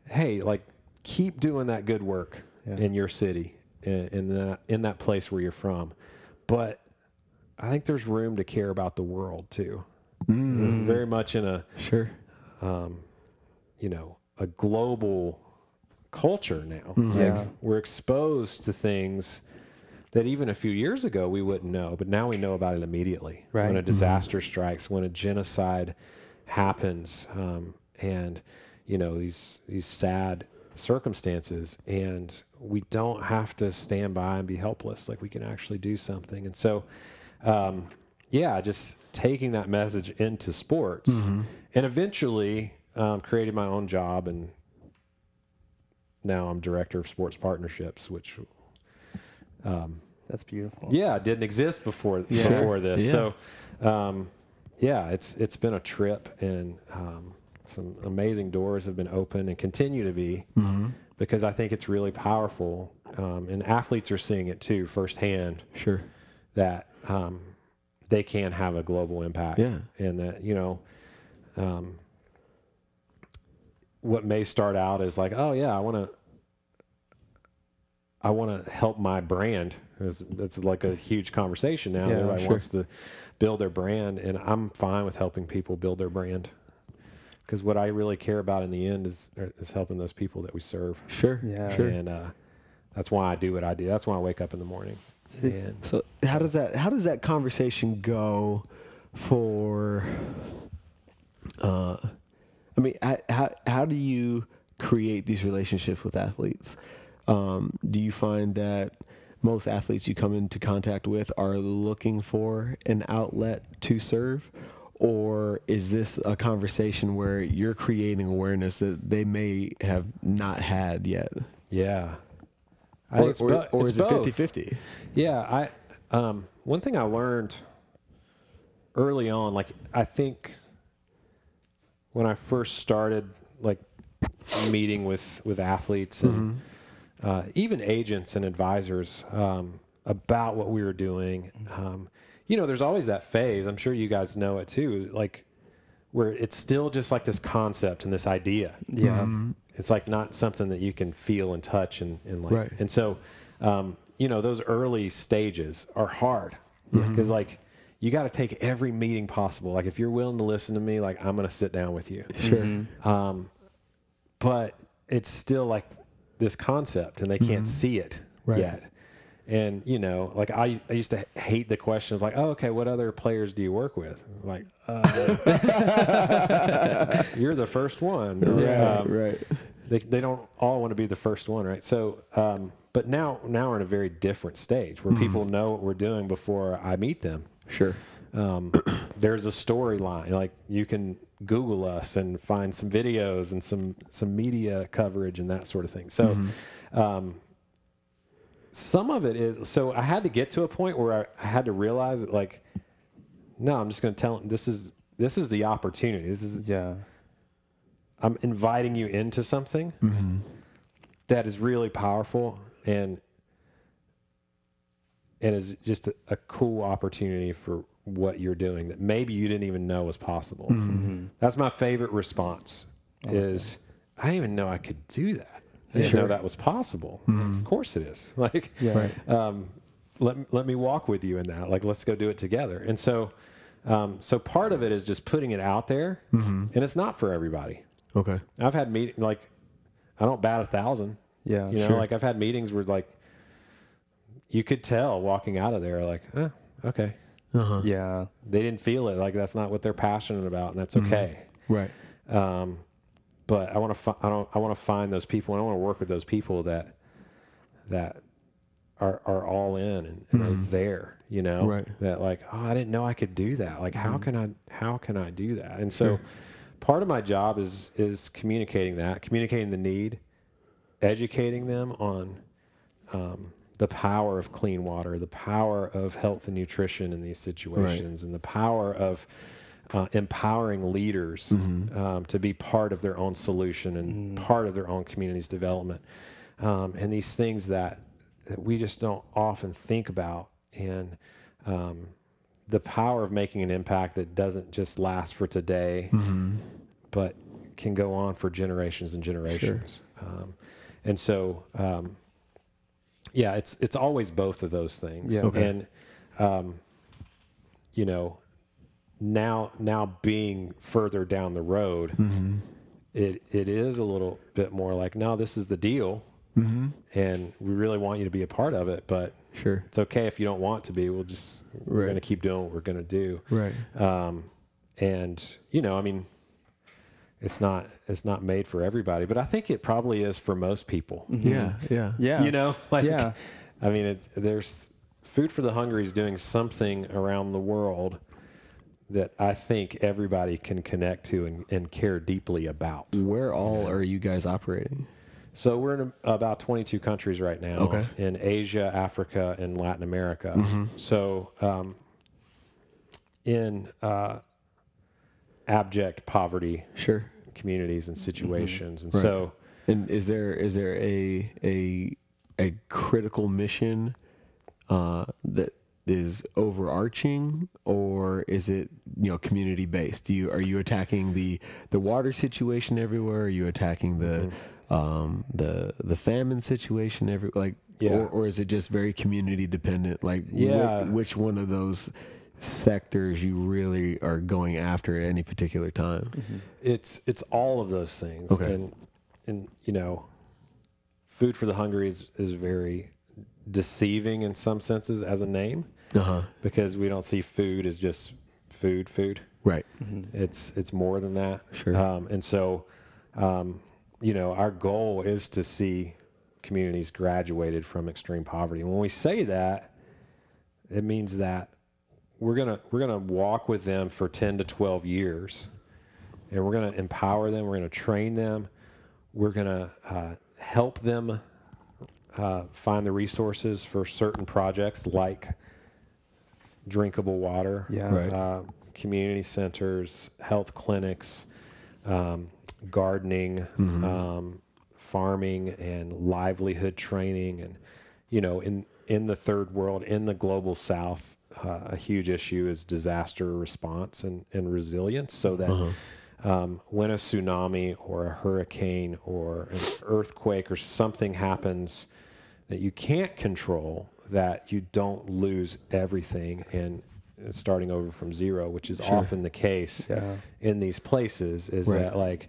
hey, like, keep doing that good work in your city, in that place where you're from. But I think there's room to care about the world too. Very much in a a global culture now. Like, we're exposed to things that even a few years ago we wouldn't know, but now we know about it immediately. Right. When a disaster strikes, when a genocide happens, and these sad circumstances, and we don't have to stand by and be helpless. Like, we can actually do something. And so, just taking that message into sports, and eventually created my own job, and now I'm director of sports partnerships, which that's beautiful. Yeah, it didn't exist before this. Yeah. So it's been a trip, and some amazing doors have been opened and continue to be, because I think it's really powerful, and athletes are seeing it too firsthand. Sure. That they can have a global impact. Yeah. And that what may start out as like, oh yeah, I want to help my brand. It's like a huge conversation now. Everybody wants to build their brand, and I'm fine with helping people build their brand, because what I really care about in the end is helping those people that we serve. Sure. Yeah. Sure. And that's why I do what I do. That's why I wake up in the morning. So how does that conversation go for? How do you create these relationships with athletes? Do you find that most athletes you come into contact with are looking for an outlet to serve? Or is this a conversation where you're creating awareness that they may have not had yet? Yeah. Or is it 50-50? Yeah. One thing I learned early on, like, I think when I first started, like, meeting with athletes and even agents and advisors about what we were doing. You know, there's always that phase. I'm sure you guys know it too. Like where it's still just like this concept and this idea. Yeah. It's like not something that you can feel and touch and like. Right. And so, you know, those early stages are hard because like you got to take every meeting possible. Like if you're willing to listen to me, like I'm going to sit down with you. Sure. But it's still like this concept and they can't see it yet. And, you know, like I used to hate the questions like, oh, okay, what other players do you work with? Like, you're the first one. Right. They don't all want to be the first one, right? So, but now we're in a very different stage where people know what we're doing before I meet them. Sure. There's a storyline. Like you can Google us and find some videos and some media coverage and that sort of thing. So, some of it is, so I had to get to a point where I had to realize that like, no, I'm just going to tell them this is the opportunity. This is, I'm inviting you into something that is really powerful and is just a cool opportunity for what you're doing that maybe you didn't even know was possible. That's my favorite response is, I didn't even know I could do that. I didn't know that was possible. Of course it is. Like, let me walk with you in that. Like, let's go do it together. And so, so part of it is just putting it out there, and it's not for everybody. Okay. I've had meetings like, I don't bat 1,000. Yeah. You know, like I've had meetings where like, you could tell walking out of there, like, okay. Yeah. They didn't feel it. Like that's not what they're passionate about, and that's okay. Right. But I want to find those people, and I want to work with those people that are all in and are there, you know, right. That like, oh, I didn't know I could do that. Like, how can I do that? And so part of my job is communicating the need, educating them on, the power of clean water, the power of health and nutrition in these situations, and the power of empowering leaders to be part of their own solution and part of their own community's development. And these things that we just don't often think about, and the power of making an impact that doesn't just last for today, but can go on for generations and generations. And so, yeah, it's always both of those things. Yeah. Okay. And, you know, now being further down the road, it is a little bit more like, no, this is the deal, and we really want you to be a part of it, but it's okay if you don't want to be. We're going to keep doing what we're going to do. Right. And you know, I mean, it's not made for everybody, but I think it probably is for most people. Yeah. You know, like, I mean, there's Food for the Hungry is doing something around the world that I think everybody can connect to and care deeply about. Where all are you guys operating? So we're in about 22 countries right now, in Asia, Africa, and Latin America. So in abject poverty communities and situations. And so... And is there a critical mission that is overarching, or is it, you know, community based? Are you attacking the water situation everywhere? Are you attacking the famine situation or is it just very community dependent? Like, which one of those sectors you really are going after at any particular time? It's all of those things. And you know, Food for the Hungry is very deceiving in some senses as a name, because we don't see food as just food. Right. It's more than that. And so, you know, our goal is to see communities graduated from extreme poverty. And when we say that, it means that we're gonna walk with them for 10 to 12 years, and we're gonna empower them. We're gonna train them. We're gonna help them find the resources for certain projects like drinkable water, community centers, health clinics, gardening, farming, and livelihood training. And, you know, in the third world, in the global south, a huge issue is disaster response and resilience, so that when a tsunami or a hurricane or an earthquake or something happens that you can't control, that you don't lose everything and starting over from zero, which is often the case in these places, is that, like,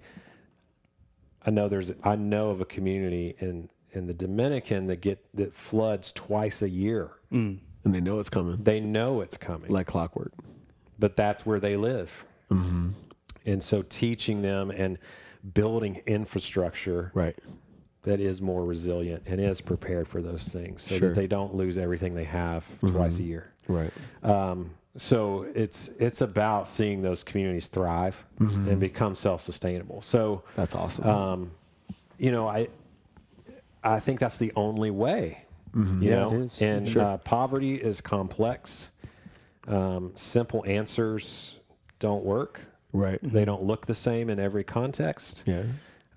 I know of a community in the Dominican that floods twice a year. And they know it's coming. They know it's coming. Like clockwork. But that's where they live. And so teaching them and building infrastructure that is more resilient and is prepared for those things, so that they don't lose everything they have twice a year. So it's about seeing those communities thrive and become self-sustainable. So that's awesome. You know, I think that's the only way. You know, and poverty is complex. Simple answers don't work. They don't look the same in every context.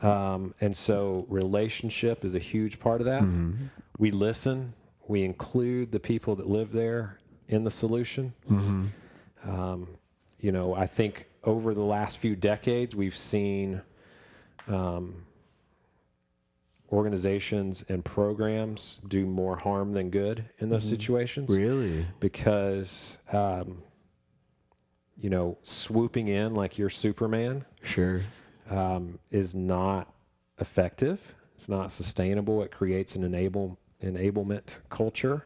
And so relationship is a huge part of that. We listen. We include the people that live there in the solution. You know, I think over the last few decades, we've seen organizations and programs do more harm than good in those situations. Really? Because, you know, swooping in like you're Superman is not effective. It's not sustainable. It creates an enablement culture,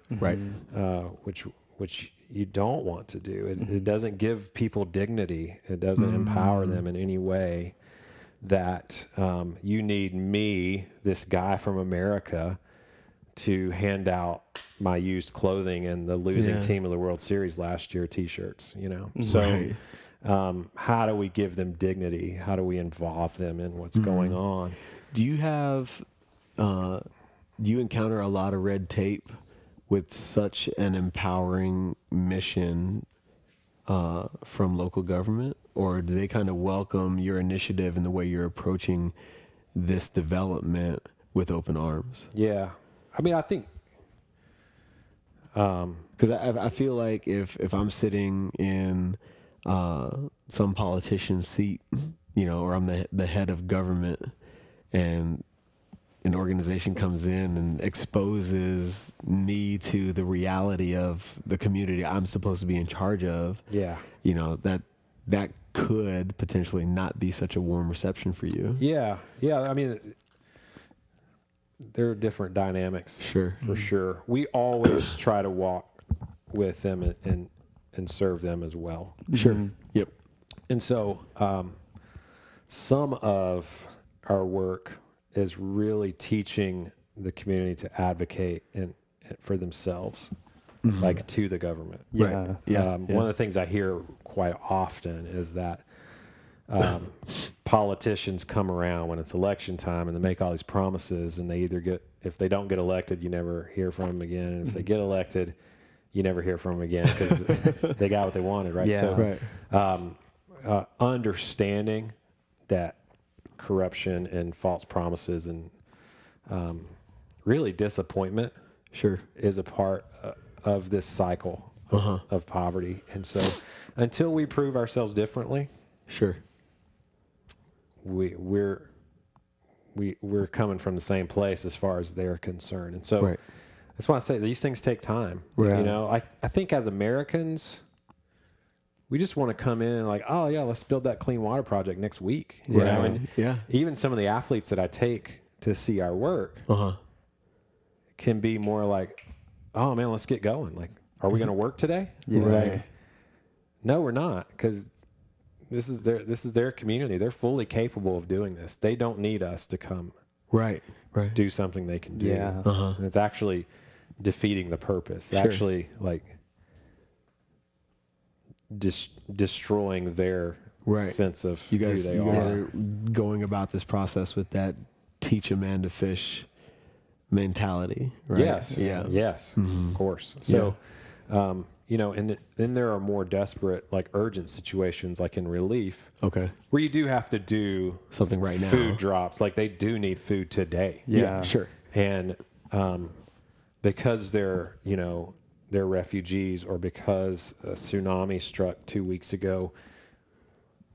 which you don't want to do. It doesn't give people dignity. It doesn't empower them in any way. That you need me, this guy from America, to hand out my used clothing and the losing team of the World Series last year T-shirts, you know. So how do we give them dignity? How do we involve them in what's going on? Do you have, do you encounter a lot of red tape with such an empowering mission from local government? Or do they kind of welcome your initiative and the way you're approaching this development with open arms? Yeah. I mean, I think... Because I feel like if I'm sitting in some politician's seat, you know, or I'm the head of government, and an organization comes in and exposes me to the reality of the community I'm supposed to be in charge of, you know, that could potentially not be such a warm reception for you. Yeah. I mean, there are different dynamics. For sure. We always try to walk with them and serve them as well. Yep. And so some of our work is really teaching the community to advocate for themselves, like to the government. One of the things I hear quite often is that politicians come around when it's election time and they make all these promises, and they either if they don't get elected, you never hear from them again. And if they get elected, you never hear from them again because they got what they wanted, right? So understanding that corruption and false promises and really disappointment is a part of this cycle of poverty. And so until we prove ourselves differently, we're coming from the same place as far as they're concerned. And so that's why I say these things take time. You know, I think as Americans, we just want to come in and like, oh yeah, let's build that clean water project next week. You know, and even some of the athletes that I take to see our work can be more like, oh man, let's get going. Like, are we going to work today? Like, no, we're not, because this is their community. They're fully capable of doing this. They don't need us to come do something they can do. And it's actually defeating the purpose. Actually, like destroying their sense of who they are. You guys are going about this process with that teach a man to fish mentality, right? Yes, of course. So, you know, and then there are more desperate, like urgent situations, like in relief. Okay. Where you do have to do something right now. Food drops. Like they do need food today. Yeah, sure. And because they're, you know, they're refugees, or because a tsunami struck 2 weeks ago,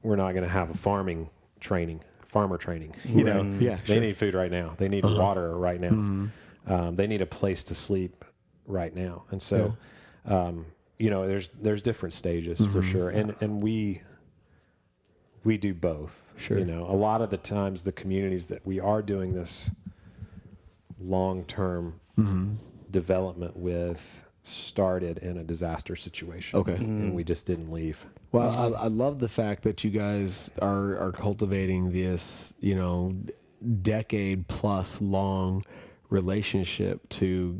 we're not going to have a farmer training. You know, they need food right now. They need water right now. They need a place to sleep right now. And so, you know, there's different stages for sure. And we do both. Sure. You know, a lot of the times the communities that we are doing this long-term development with started in a disaster situation. Okay. And we just didn't leave. Well, I love the fact that you guys are cultivating this, you know, decade plus long relationship to,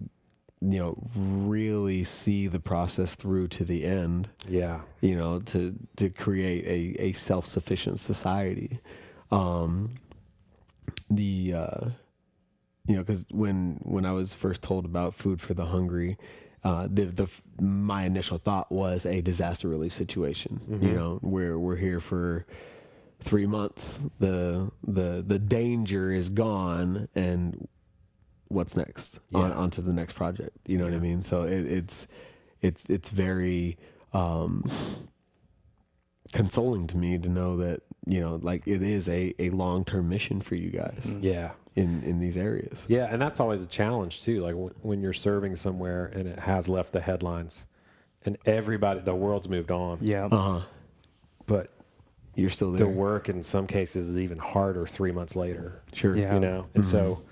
you know, really see the process through to the end. Yeah. You know, to create a self-sufficient society. You know, because when I was first told about Food for the Hungry, my initial thought was a disaster relief situation. You know, where we're here for 3 months, the danger is gone, and what's next? On to the next project. You know what I mean? So it's very consoling to me to know that, you know, like it is a long-term mission for you guys. Yeah. In these areas. Yeah, and that's always a challenge too. Like when you're serving somewhere and it has left the headlines, and the world's moved on. Yeah. But you're still there. The work in some cases is even harder 3 months later. Sure. Yeah. You know, and so,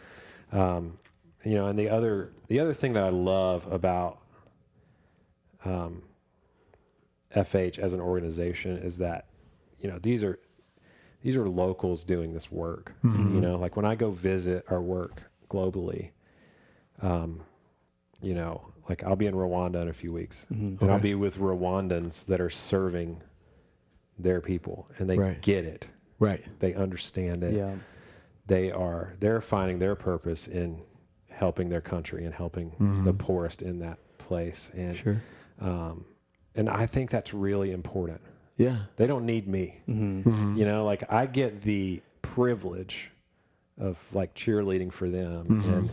you know, and the other thing that I love about FH as an organization is that, you know, these are locals doing this work. You know, like when I go visit our work globally, you know, like I'll be in Rwanda in a few weeks, and I'll be with Rwandans that are serving their people, and they get it. Right. They understand it. Yeah. They're finding their purpose in helping their country and helping the poorest in that place. And, and I think that's really important. Yeah. They don't need me. You know, like I get the privilege of like cheerleading for them and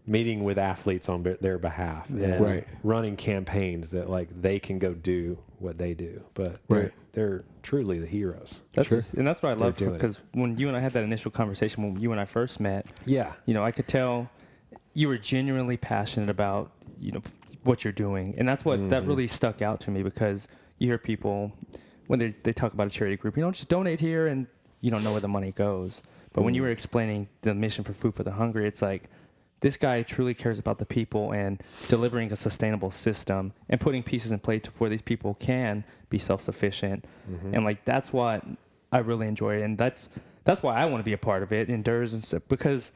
meeting with athletes on their behalf and running campaigns that like they can go do what they do, but they're truly the heroes. And that's what I love, because when you and I had that initial conversation, when you and I first met, you know, I could tell you were genuinely passionate about, you know, what you're doing. And that's what, that really stuck out to me, because you hear people, when they talk about a charity group, you know, just donate here, and you don't know where the money goes. But when you were explaining the mission for Food for the Hungry, it's like, this guy truly cares about the people and delivering a sustainable system and putting pieces in place where these people can be self-sufficient. And like, that's what I really enjoy. And that's why I want to be a part of it, endures and stuff, because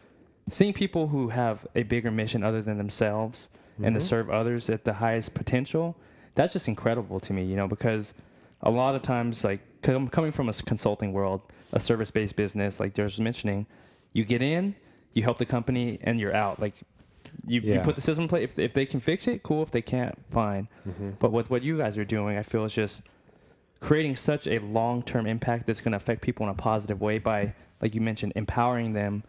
seeing people who have a bigger mission other than themselves and to serve others at the highest potential, that's just incredible to me, you know, because a lot of times, like coming from a consulting world, a service-based business, like Durs was mentioning, you get in, you help the company, and you're out. Like you put the system in place. If they can fix it, cool. If they can't, fine. But with what you guys are doing, I feel it's just creating such a long-term impact that's going to affect people in a positive way by, like you mentioned, empowering them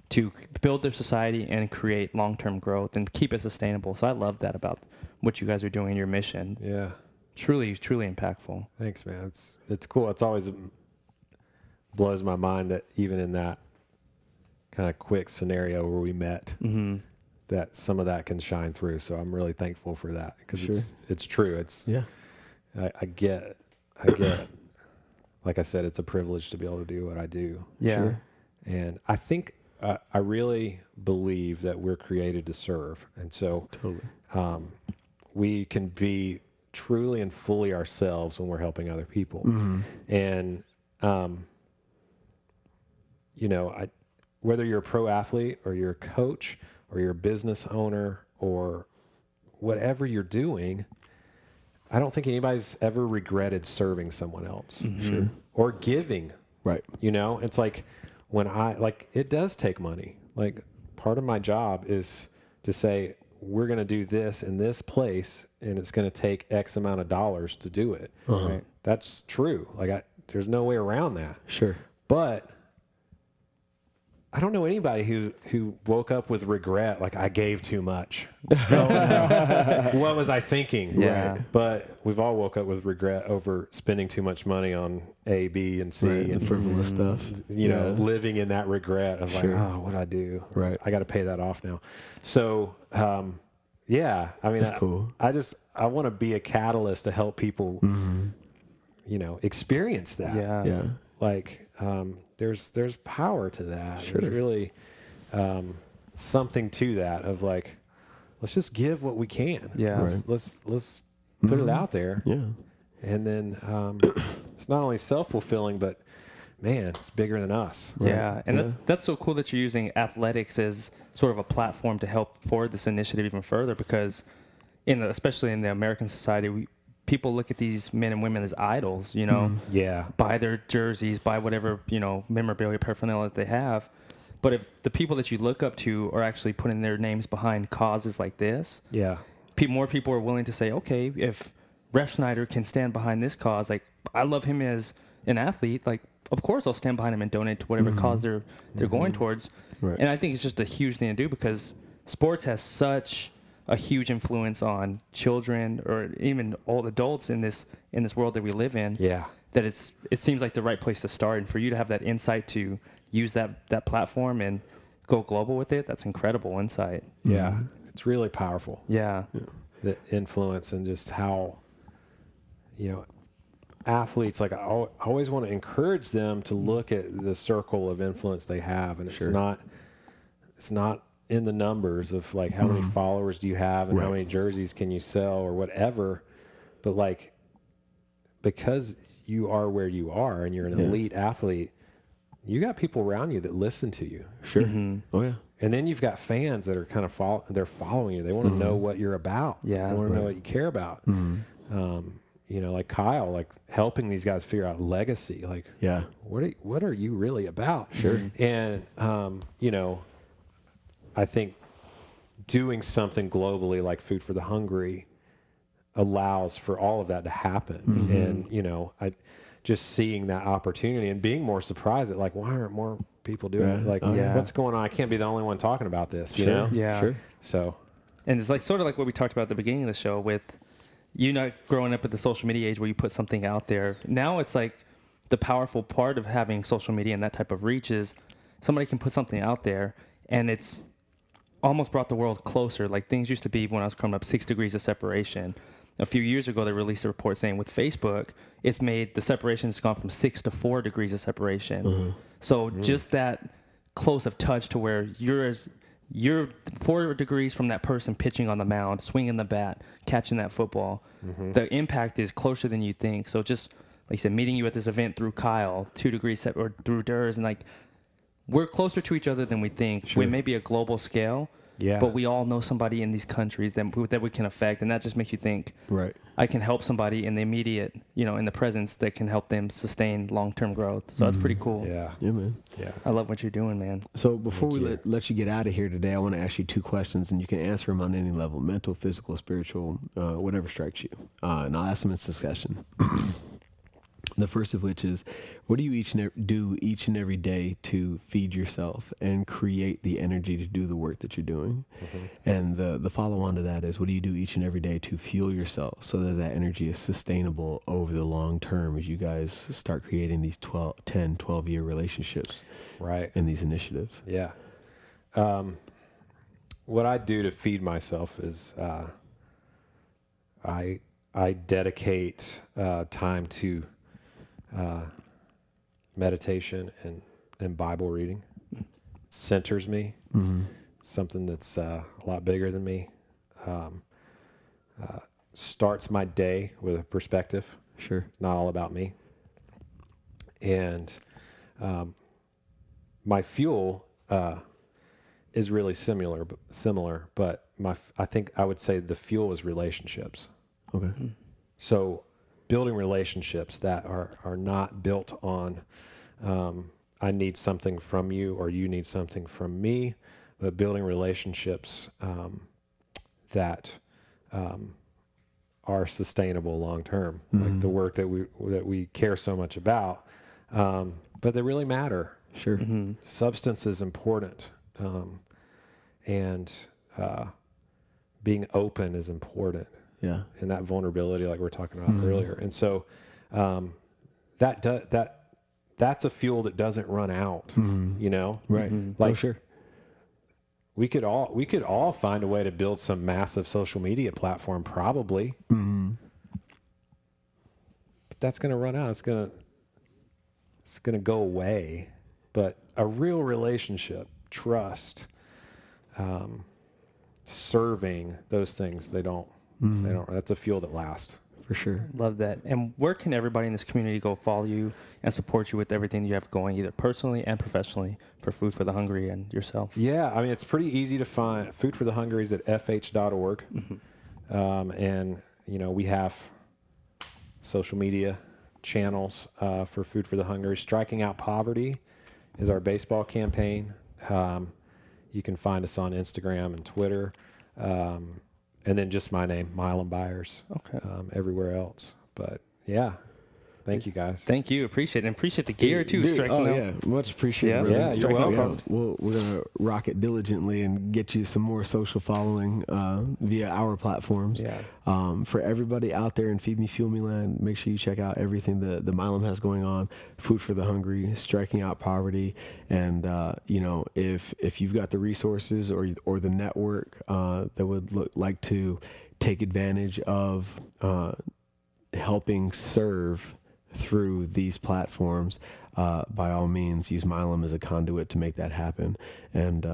to build their society and create long-term growth and keep it sustainable. So I love that about what you guys are doing in your mission. Yeah. Truly, truly impactful. Thanks, man. It's cool. It's always blows my mind that even in that kind of quick scenario where we met, that some of that can shine through. So I'm really thankful for that, because it's true. It's I get like I said, it's a privilege to be able to do what I do. Yeah. And I think I really believe that we're created to serve, and so we can be truly and fully ourselves when we're helping other people. And you know, whether you're a pro athlete or you're a coach or you're a business owner or whatever you're doing, I don't think anybody's ever regretted serving someone else or giving. Right. You know, it's like when it does take money. Like part of my job is to say, we're going to do this in this place, and it's going to take X amount of dollars to do it. Right. That's true. Like, there's no way around that. Sure. But I don't know anybody who woke up with regret, like, I gave too much. What was I thinking? Yeah. Right. But we've all woke up with regret over spending too much money on A, B, and C. Right, and frivolous stuff. You know, living in that regret of like, oh, what'd I do? Right. I got to pay that off now. So, yeah, I mean, that's cool. I want to be a catalyst to help people, you know, experience that. Yeah. Yeah. Like, there's power to that. Sure. There's really something to that of like, let's just give what we can. Yeah. Let's put it out there. Yeah. And then it's not only self-fulfilling, but man, it's bigger than us. Yeah, and that's so cool that you're using athletics as sort of a platform to help forward this initiative even further, because especially in the American society, people look at these men and women as idols, you know. Yeah. Buy their jerseys, buy whatever, you know, memorabilia, paraphernalia that they have. But if the people that you look up to are actually putting their names behind causes like this, more people are willing to say, okay, if Ref Snyder can stand behind this cause, like, I love him as an athlete, like, of course I'll stand behind him and donate to whatever cause they're going towards. Right. And I think it's just a huge thing to do, because sports has such a huge influence on children or even old adults in this world that we live in. Yeah. That it seems like the right place to start, and for you to have that insight to use that platform and go global with it, that's incredible insight. Yeah. It's really powerful. Yeah. The influence and just how, you know, athletes, like, I always want to encourage them to look at the circle of influence they have, and it's not in the numbers of like how many followers do you have and how many jerseys can you sell or whatever, but like, because you are where you are and you're an elite athlete, you got people around you that listen to you. Sure. Oh yeah. And then you've got fans that are kind of they're following you. They want to know what you're about. Yeah. They want to know what you care about. You know, like Kyle, like helping these guys figure out legacy. Like, what are you really about? Sure. And you know, I think doing something globally like Food for the Hungry allows for all of that to happen. And, you know, just seeing that opportunity and being more surprised at like, why aren't more people doing it? Like, what's going on? I can't be the only one talking about this, you know? Yeah. Sure. So. And it's like sort of like what we talked about at the beginning of the show with you not growing up at the social media age where you put something out there. Now it's like the powerful part of having social media and that type of reach is somebody can put something out there and it's almost brought the world closer. Like things used to be when I was growing up 6 degrees of separation. A few years ago, they released a report saying with Facebook, it's made the separation has gone from 6 to 4 degrees of separation. So just that close of touch to where you're 4 degrees from that person pitching on the mound, swinging the bat, catching that football. The impact is closer than you think. So just like I said, meeting you at this event through Kyle, 2 degrees or through Durs, and like we're closer to each other than we think. Sure. We may be a global scale. Yeah. But we all know somebody in these countries that we can affect, and that just makes you think, right, I can help somebody in the immediate, you know, in the presence that can help them sustain long-term growth. So that's pretty cool. Yeah. Yeah, man. Yeah. I love what you're doing, man. So before we let you get out of here today, I want to ask you 2 questions, and you can answer them on any level, mental, physical, spiritual, whatever strikes you. And I'll ask them in succession. The first of which is, what do you do each and every day to feed yourself and create the energy to do the work that you're doing? And the follow-on to that is, what do you do each and every day to fuel yourself so that that energy is sustainable over the long term as you guys start creating these 10, 12-year relationships in these initiatives? Yeah. What I do to feed myself is I dedicate time to meditation and Bible reading. It centers me. Something that's a lot bigger than me. Starts my day with a perspective. Sure. It's not all about me. And my fuel is really similar, but I think I would say the fuel is relationships. Okay. So building relationships that are not built on I need something from you or you need something from me, but building relationships that are sustainable long term, like the work that we care so much about, but they really matter. Sure. Substance is important, and being open is important. Yeah. And that vulnerability, like we were talking about earlier, and so that's a fuel that doesn't run out. You know, Right. Like, oh, sure. We could all find a way to build some massive social media platform, probably. But that's going to run out. It's going to go away. But a real relationship, trust, serving, those things, they don't. That's a fuel that lasts. For sure. Love that. And where can everybody in this community go follow you and support you with everything you have going, either personally and professionally, for Food for the Hungry and yourself? Yeah, I mean, it's pretty easy to find. Food for the Hungry is at fh.org. And, you know, we have social media channels for Food for the Hungry. Striking Out Poverty is our baseball campaign. You can find us on Instagram and Twitter. And then just my name, Milam Byers. Okay. Everywhere else. But yeah, thank you guys. Thank you. Appreciate it. And appreciate the gear too. Dude, Striking out. yeah, much appreciated. Yeah, you're welcome. We're gonna rock it diligently and get you some more social following via our platforms. Yeah. For everybody out there in Feed Me Fuel Me Land, make sure you check out everything the Milam has going on. Food for the Hungry, Striking Out Poverty, and you know, if you've got the resources or the network that would like to take advantage of helping serve through these platforms, by all means, use Milam as a conduit to make that happen. And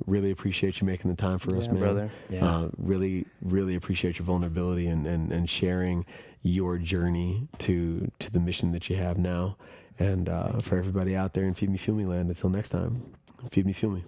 really appreciate you making the time for us, man. Brother. Yeah. Really, really appreciate your vulnerability and sharing your journey to the mission that you have now. And for everybody out there in Feed Me Fuel Me Land, until next time, feed me, fuel me.